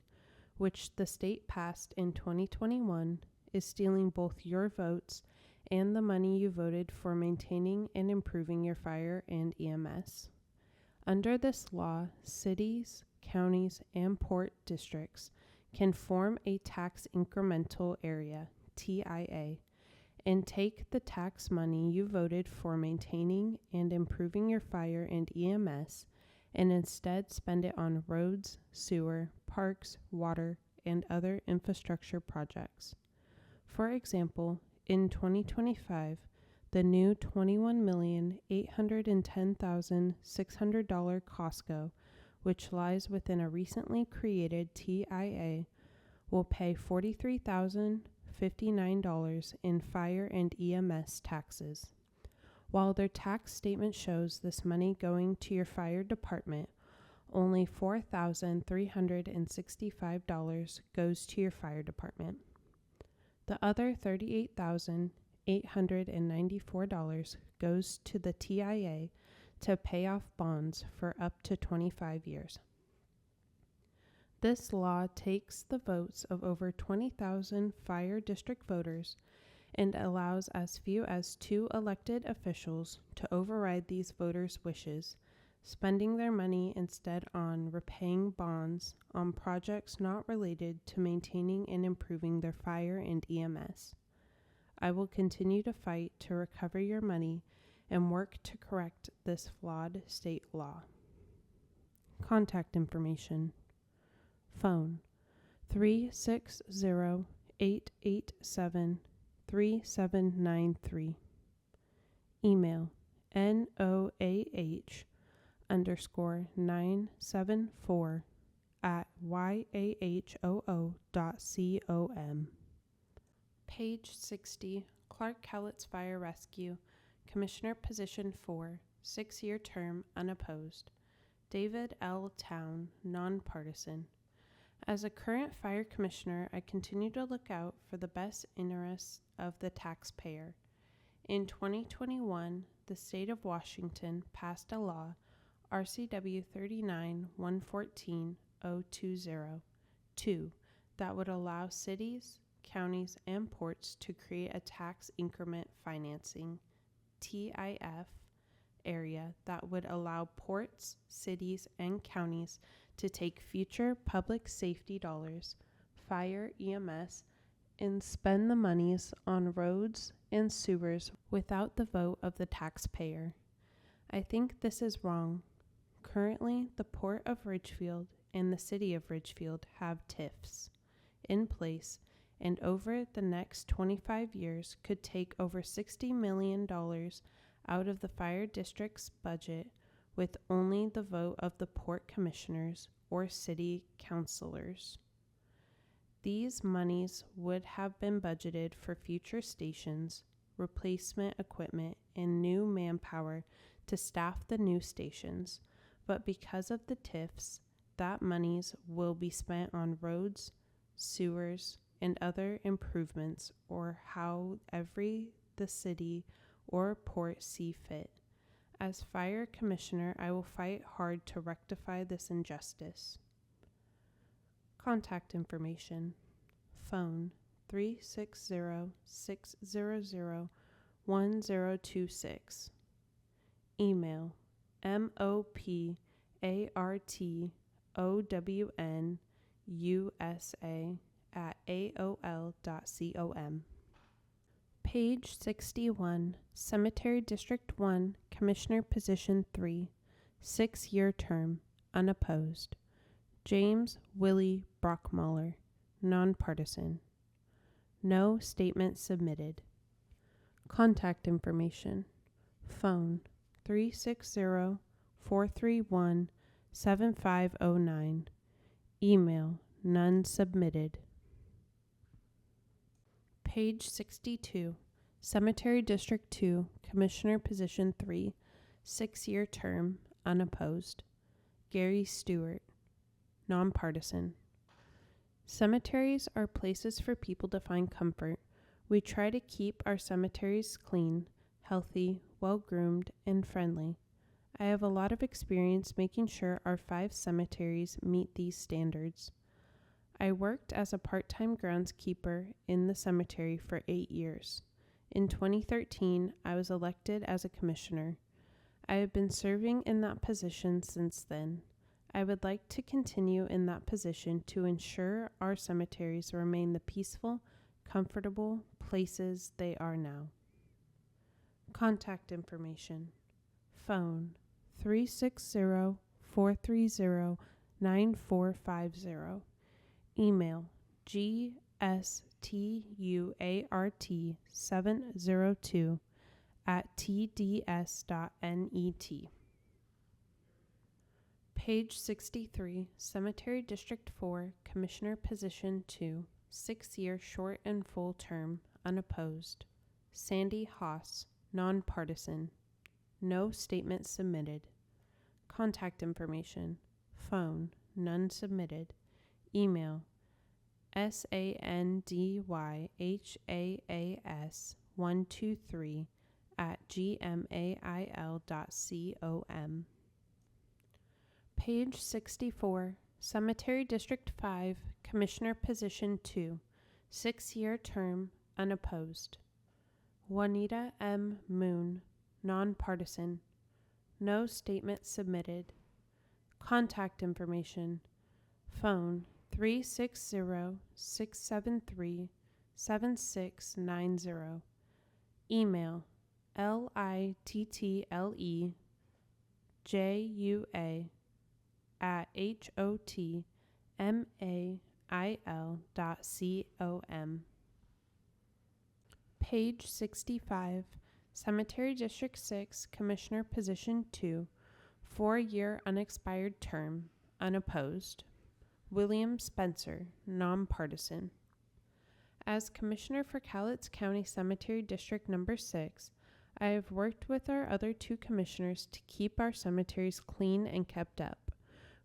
which the state passed in 2021, is stealing both your votes and the money you voted for maintaining and improving your fire and EMS. Under this law, cities, counties, and port districts can form a tax incremental area, TIA, and take the tax money you voted for maintaining and improving your fire and EMS and instead spend it on roads, sewer, parks, water, and other infrastructure projects. For example, in 2025, the new $21,810,600 Costco, which lies within a recently created TIA, will pay $43,059 in fire and EMS taxes. While their tax statement shows this money going to your fire department, only $4,365 goes to your fire department. The other $38,894 goes to the TIA to pay off bonds for up to 25 years. This law takes the votes of over 20,000 fire district voters and allows as few as 2 elected officials to override these voters' wishes, spending their money instead on repaying bonds on projects not related to maintaining and improving their fire and EMS. I will continue to fight to recover your money and work to correct this flawed state law. Contact information. Phone 360-887-3793. Email noah974@yahoo.com. Page 60, Clark Cowlitz Fire Rescue, Commissioner Position 4, 6-year term, unopposed. David L. Town, nonpartisan. As a current fire commissioner, I continue to look out for the best interests of the taxpayer. In 2021, the state of Washington passed a law, RCW 39-114-020, that would allow cities, counties, and ports to create a tax increment financing TIF area that would allow ports, cities, and counties to take future public safety dollars, fire, EMS, and spend the monies on roads and sewers without the vote of the taxpayer. I think this is wrong. Currently, the Port of Ridgefield and the City of Ridgefield have TIFs in place, and over the next 25 years could take over $60 million out of the fire district's budget with only the vote of the port commissioners or city councilors. These monies would have been budgeted for future stations, replacement equipment, and new manpower to staff the new stations, but because of the TIFs, that monies will be spent on roads, sewers, and other improvements or however the city or port see fit. As fire commissioner, I will fight hard to rectify this injustice. Contact information: phone 360-600-1026, email mopartownusa@aol.com. Page 61, Cemetery District 1, Commissioner Position 3, 6-year term, unopposed. James Willie Brockmuller, nonpartisan. No statement submitted. Contact information: phone 360-431-7509, email none submitted. Page 62, Cemetery District 2, Commissioner Position 3, 6-year term, unopposed. Gary Stewart, nonpartisan. Cemeteries are places for people to find comfort. We try to keep our cemeteries clean, healthy, well-groomed, and friendly. I have a lot of experience making sure our 5 cemeteries meet these standards. I worked as a part-time groundskeeper in the cemetery for 8 years. In 2013, I was elected as a commissioner. I have been serving in that position since then. I would like to continue in that position to ensure our cemeteries remain the peaceful, comfortable places they are now. Contact information: phone 360-430-9450, email gstuart702@tds.net. Page 63, Cemetery District 4, Commissioner Position 2, 6-year short and full term, unopposed. Sandy Haas, nonpartisan. No statement submitted. Contact information: phone, none submitted. Email sandyhaas123@gmail.com. Page 64, Cemetery District 5, Commissioner Position 2, 6-year term, unopposed. Juanita M. Moon, nonpartisan. No statement submitted. Contact information: phone 360-673-7690, email littleja@hotmail.com. Page 65, Cemetery District 6, Commissioner Position 2, 4-year unexpired term, unopposed. William Spencer, nonpartisan. As Commissioner for Cowlitz County Cemetery District Number 6, I have worked with our other 2 commissioners to keep our cemeteries clean and kept up.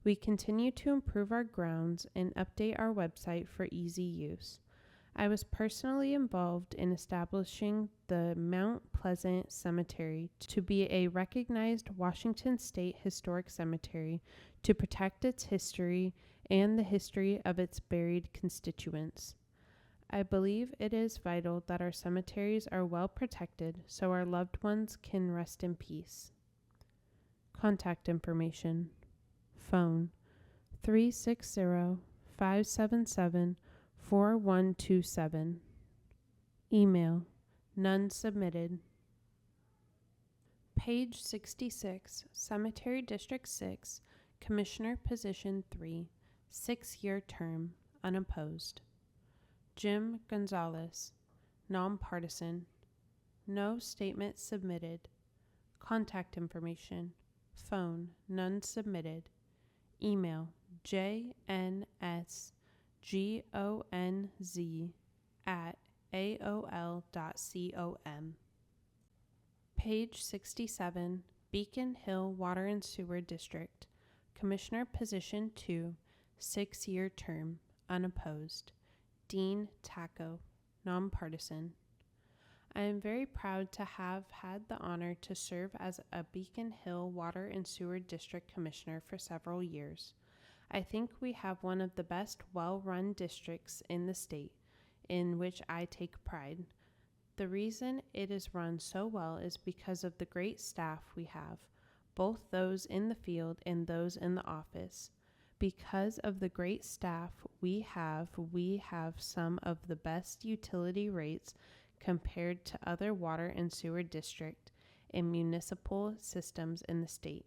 We continue to improve our grounds and update our website for easy use. I was personally involved in establishing the Mount Pleasant Cemetery to be a recognized Washington State Historic Cemetery to protect its history and the history of its buried constituents. I believe it is vital that our cemeteries are well protected so our loved ones can rest in peace. Contact information. Phone 360-577-4127. Email none submitted. Page 66, Cemetery District 6, Commissioner Position 3, 6-year term, unopposed. Jim Gonzalez, nonpartisan. No statement submitted. Contact information. Phone, none submitted. Email, jnsgonz@aol.com. Page 67, Beacon Hill Water and Sewer District, Commissioner Position 2, 6-year term, unopposed. Dean Taco, nonpartisan. I am very proud to have had the honor to serve as a Beacon Hill Water and Sewer District Commissioner for several years. I think we have one of the best well-run districts in the state, in which I take pride. The reason it is run so well is because of the great staff we have, both those in the field and those in the office. Because of the great staff we have some of the best utility rates compared to other water and sewer district and municipal systems in the state.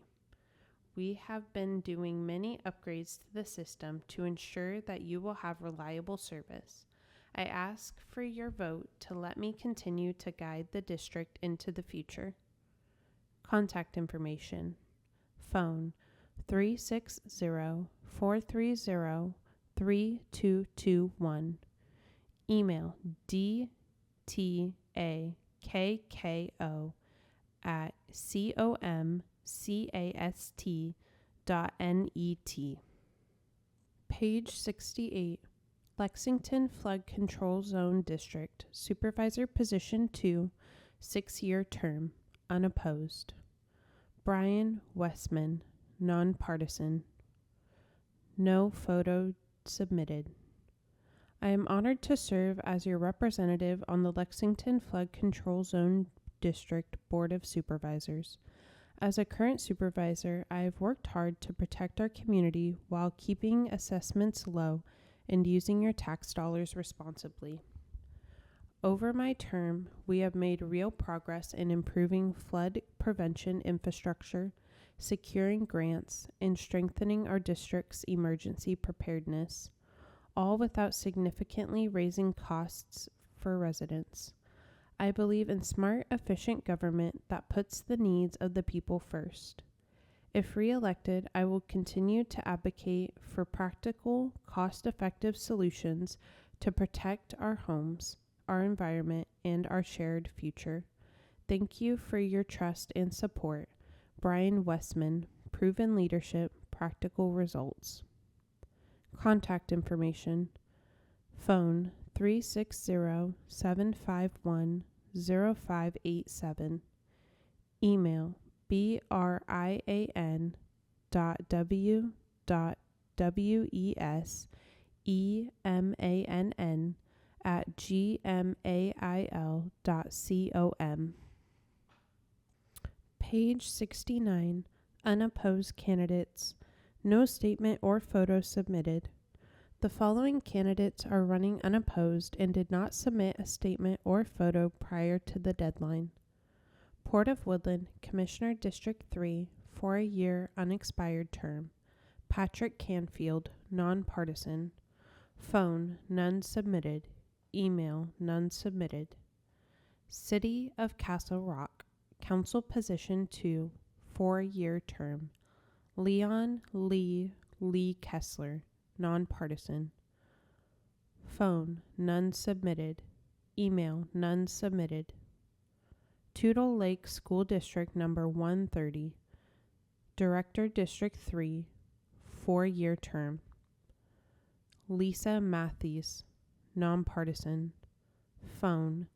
We have been doing many upgrades to the system to ensure that you will have reliable service. I ask for your vote to let me continue to guide the district into the future. Contact information. Phone 360-430-3221. Email dtakko@comcast.net. Page 68. Lexington Flood Control Zone District, Supervisor Position 2, 6-year term, unopposed. Brian Westman, nonpartisan. No photo submitted. I am honored to serve as your representative on the Lexington Flood Control Zone District Board of Supervisors. As a current supervisor, I have worked hard to protect our community while keeping assessments low and using your tax dollars responsibly. Over my term, we have made real progress in improving flood prevention infrastructure, securing grants, and strengthening our district's emergency preparedness, all without significantly raising costs for residents. I believe in smart, efficient government that puts the needs of the people first. If re-elected, I will continue to advocate for practical, cost-effective solutions to protect our homes, our environment, and our shared future. Thank you for your trust and support. Brian Westman, Proven Leadership, Practical Results. Contact information. Phone 360-751-0587. Email brian.wesemann@gmail.com. Page 69. Unopposed candidates. No statement or photo submitted. The following candidates are running unopposed and did not submit a statement or photo prior to the deadline. Port of Woodland, Commissioner District 3, for a year unexpired term. Patrick Canfield, nonpartisan. Phone, none submitted. Email, none submitted. City of Castle Rock, Council Position 2, 4-year term. Leon Lee Kessler, nonpartisan. Phone, none submitted. Email, none submitted. Toutle Lake School District Number 130, Director District 3, 4-year term. Lisa Matthews, nonpartisan. Phone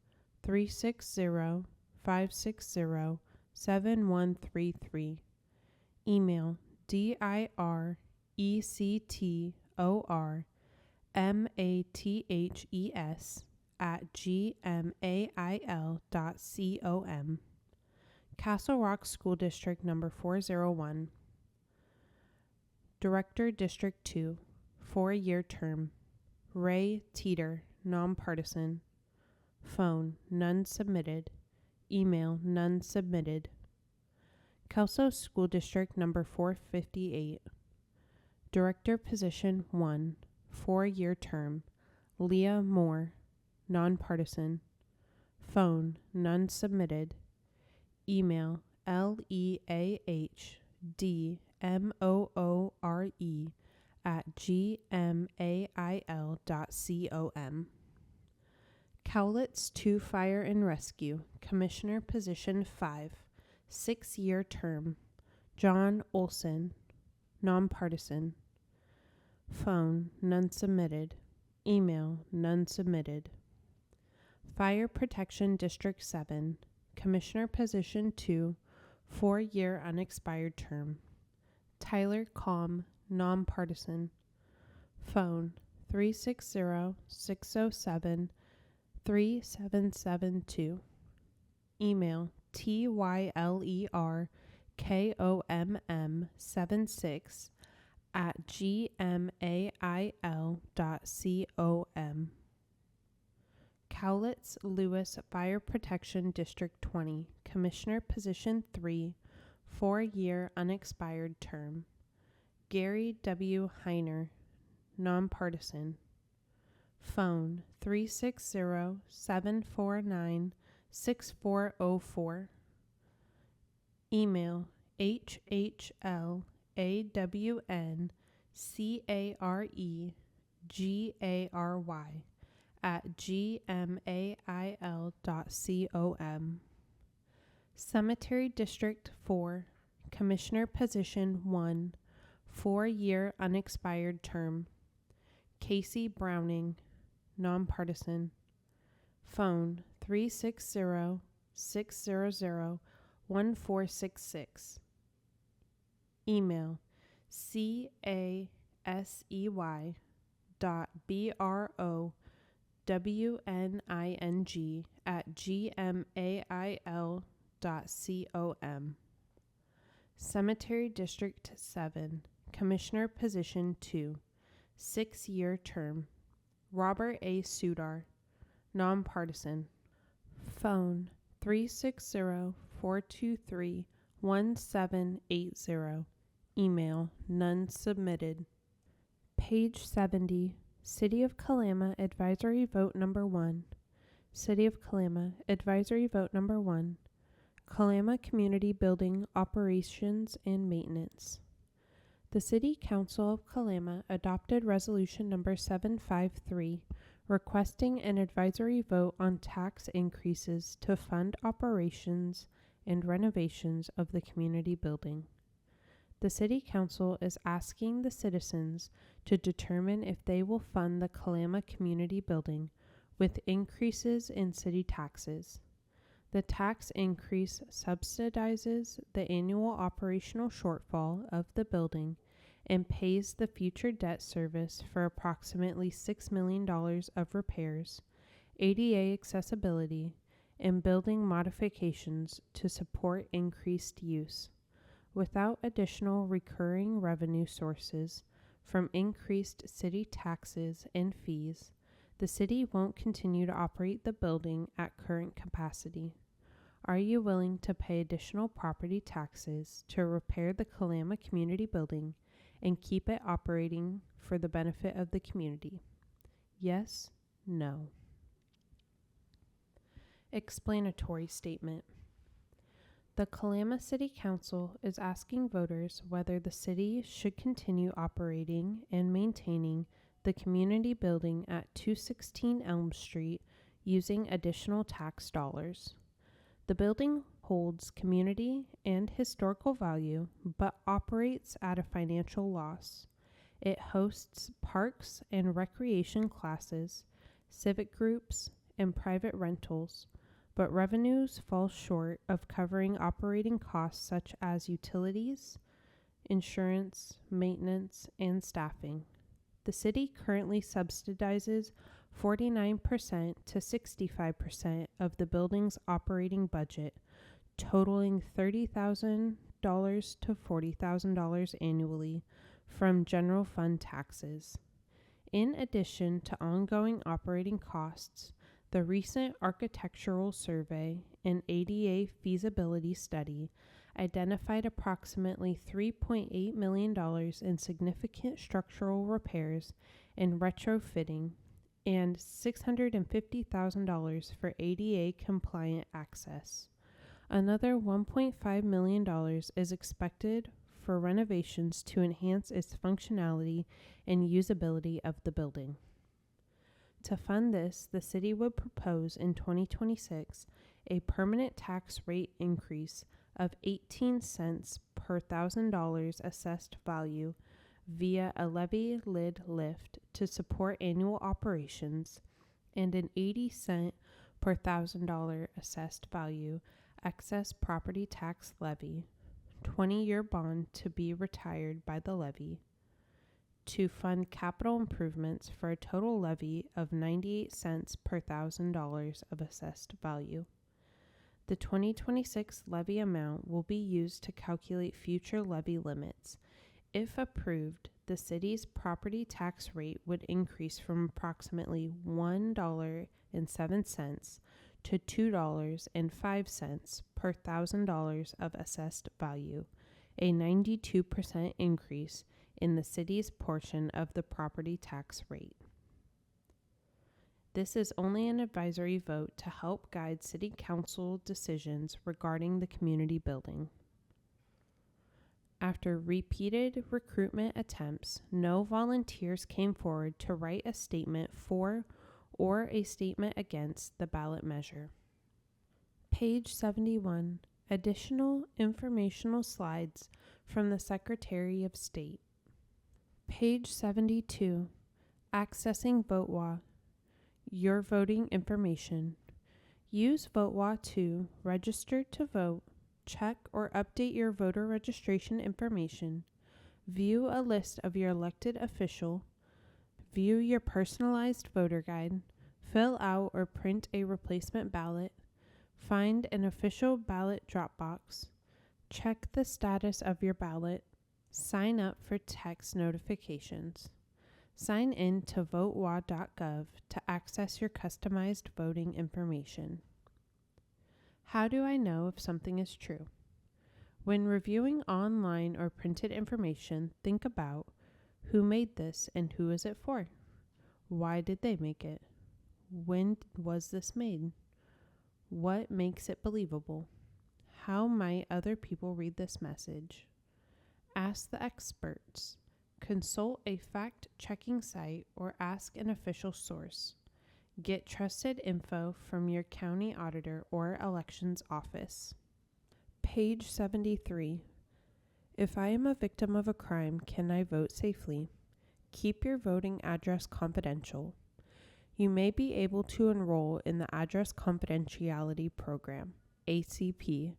360-560-7133. Email DIRECTOR matthes@gmail.com. Castle Rock School District Number 401. Director District 2, 4-year term. Ray Teeter, nonpartisan. Phone, none submitted. Email, none submitted. Kelso School District Number 458. Director Position 1, 4-year term. Leah Moore, nonpartisan. Phone, none submitted. Email, leahdmoore@gmail.com. Cowlitz 2 Fire and Rescue, Commissioner Position 5, 6-year term. John Olson, nonpartisan. Phone, none submitted. Email, none submitted. Fire Protection District 7, Commissioner Position 2, 4-year unexpired term. Tyler Calm, nonpartisan. Phone, 360-607-3772. Email, tylerkomm76@gmail.com. Cowlitz Lewis Fire Protection District 20, Commissioner Position 3, 4-year unexpired term. Gary W. Heiner, nonpartisan. Phone, 360-749-6404. Email, hhlawncaregary@gmail.com. Cemetery District 4, Commissioner Position 1, 4-year unexpired term. Casey Browning, nonpartisan. Phone, 360-600-1466. Email, caseybrowning@gmail.com. Cemetery District 7, Commissioner Position 2, 6-year term. Robert A. Sudar, nonpartisan. Phone, 360-423-1780. Email, none submitted. Page 70, City of Kalama Advisory Vote Number 1. City of Kalama Advisory Vote Number 1. Kalama Community Building Operations and Maintenance. The City Council of Kalama adopted Resolution Number 753, requesting an advisory vote on tax increases to fund operations and renovations of the community building. The City Council is asking the citizens to determine if they will fund the Kalama Community Building with increases in city taxes. The tax increase subsidizes the annual operational shortfall of the building and pays the future debt service for approximately $6 million of repairs, ADA accessibility, and building modifications to support increased use. Without additional recurring revenue sources from increased city taxes and fees, the city won't continue to operate the building at current capacity. Are you willing to pay additional property taxes to repair the Kalama Community Building and keep it operating for the benefit of the community? Yes, no. Explanatory statement. The Kalama City Council is asking voters whether the city should continue operating and maintaining the community building at 216 Elm Street using additional tax dollars. The building holds community and historical value, but operates at a financial loss. It hosts parks and recreation classes, civic groups, and private rentals, but revenues fall short of covering operating costs such as utilities, insurance, maintenance, and staffing. The city currently subsidizes 49% to 65% of the building's operating budget, totaling $30,000 to $40,000 annually from general fund taxes. In addition to ongoing operating costs, the recent architectural survey and ADA feasibility study identified approximately $3.8 million in significant structural repairs and retrofitting and $650,000 for ADA compliant access. Another $1.5 million is expected for renovations to enhance its functionality and usability of the building. To fund this, the city would propose in 2026 a permanent tax rate increase of 18 cents per $1,000 assessed value via a levy lid lift to support annual operations and an 80 cent per $1,000 assessed value excess property tax levy, 20-year bond to be retired by the levy, to fund capital improvements for a total levy of 98 cents per $1,000 of assessed value. The 2026 levy amount will be used to calculate future levy limits. If approved, the city's property tax rate would increase from approximately $1.07 to $2.05 per $1,000 of assessed value, a 92% increase in the city's portion of the property tax rate. This is only an advisory vote to help guide City Council decisions regarding the community building. After repeated recruitment attempts, no volunteers came forward to write a statement for or a statement against the ballot measure. Page 71. Additional informational slides from the Secretary of State. Page 72. Accessing VoteWa. Your voting information. Use VoteWa to register to vote, check or update your voter registration information, view a list of your elected official, view your personalized voter guide, fill out or print a replacement ballot, find an official ballot drop box, check the status of your ballot, sign up for text notifications. Sign in to votewa.gov to access your customized voting information. How do I know if something is true? When reviewing online or printed information, think about who made this and who is it for? Why did they make it? When was this made? What makes it believable? How might other people read this message? Ask the experts. Consult a fact-checking site or ask an official source. Get trusted info from your county auditor or elections office. Page 73. If I am a victim of a crime, can I vote safely? Keep your voting address confidential. You may be able to enroll in the Address Confidentiality Program, ACP,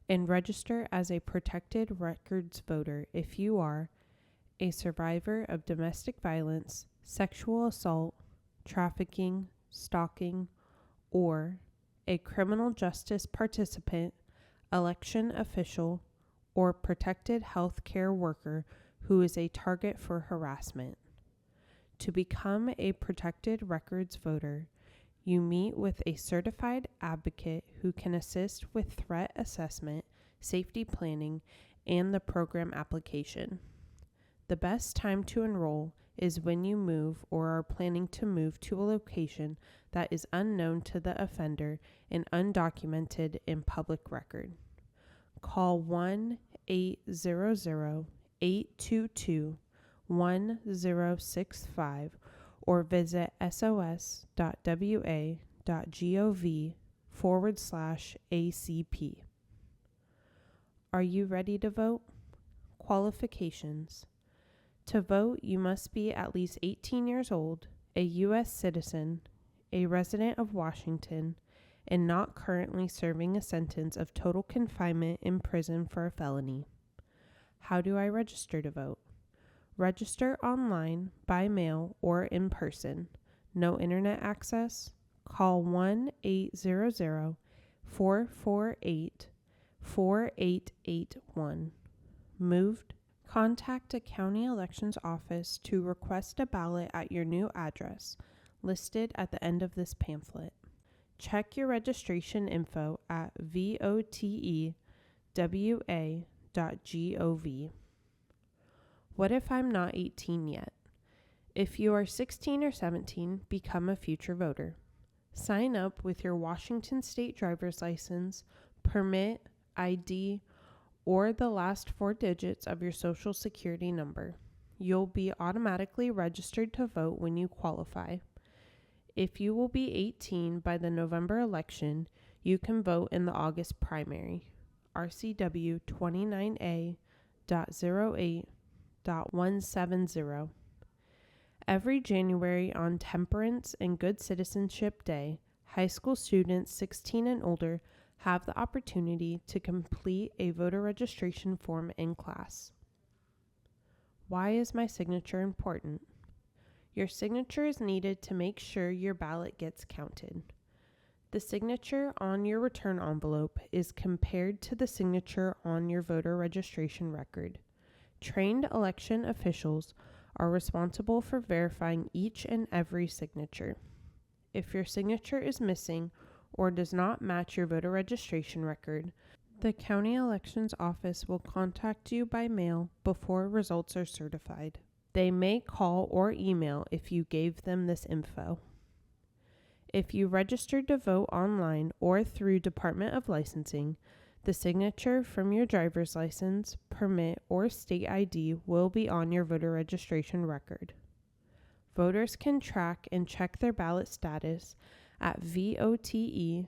and register as a protected records voter if you are a survivor of domestic violence, sexual assault, trafficking, stalking, or a criminal justice participant, election official, or protected health care worker who is a target for harassment. To become a protected records voter, you meet with a certified advocate who can assist with threat assessment, safety planning, and the program application. The best time to enroll is when you move or are planning to move to a location that is unknown to the offender and undocumented in public record. Call 1-800-822-1065 or visit sos.wa.gov/ACP. Are you ready to vote? Qualifications. To vote, you must be at least 18 years old, a U.S. citizen, a resident of Washington, and not currently serving a sentence of total confinement in prison for a felony. How do I register to vote? Register online, by mail, or in person. No internet access? Call 1-800-448-4881. Moved? Contact a county elections office to request a ballot at your new address, listed at the end of this pamphlet. Check your registration info at votewa.gov. What if I'm not 18 yet? If you are 16 or 17, become a future voter. Sign up with your Washington State driver's license, permit, ID, or the last 4 digits of your social security number. You'll be automatically registered to vote when you qualify. If you will be 18 by the November election, you can vote in the August primary. RCW 29A.08.170. Every January on Temperance and Good Citizenship Day, high school students 16 and older have the opportunity to complete a voter registration form in class. Why is my signature important? Your signature is needed to make sure your ballot gets counted. The signature on your return envelope is compared to the signature on your voter registration record. Trained election officials are responsible for verifying each and every signature. If your signature is missing or does not match your voter registration record, the county elections office will contact you by mail before results are certified. They may call or email if you gave them this info. If you registered to vote online or through Department of Licensing, the signature from your driver's license, permit, or state ID will be on your voter registration record. Voters can track and check their ballot status at votewa.gov.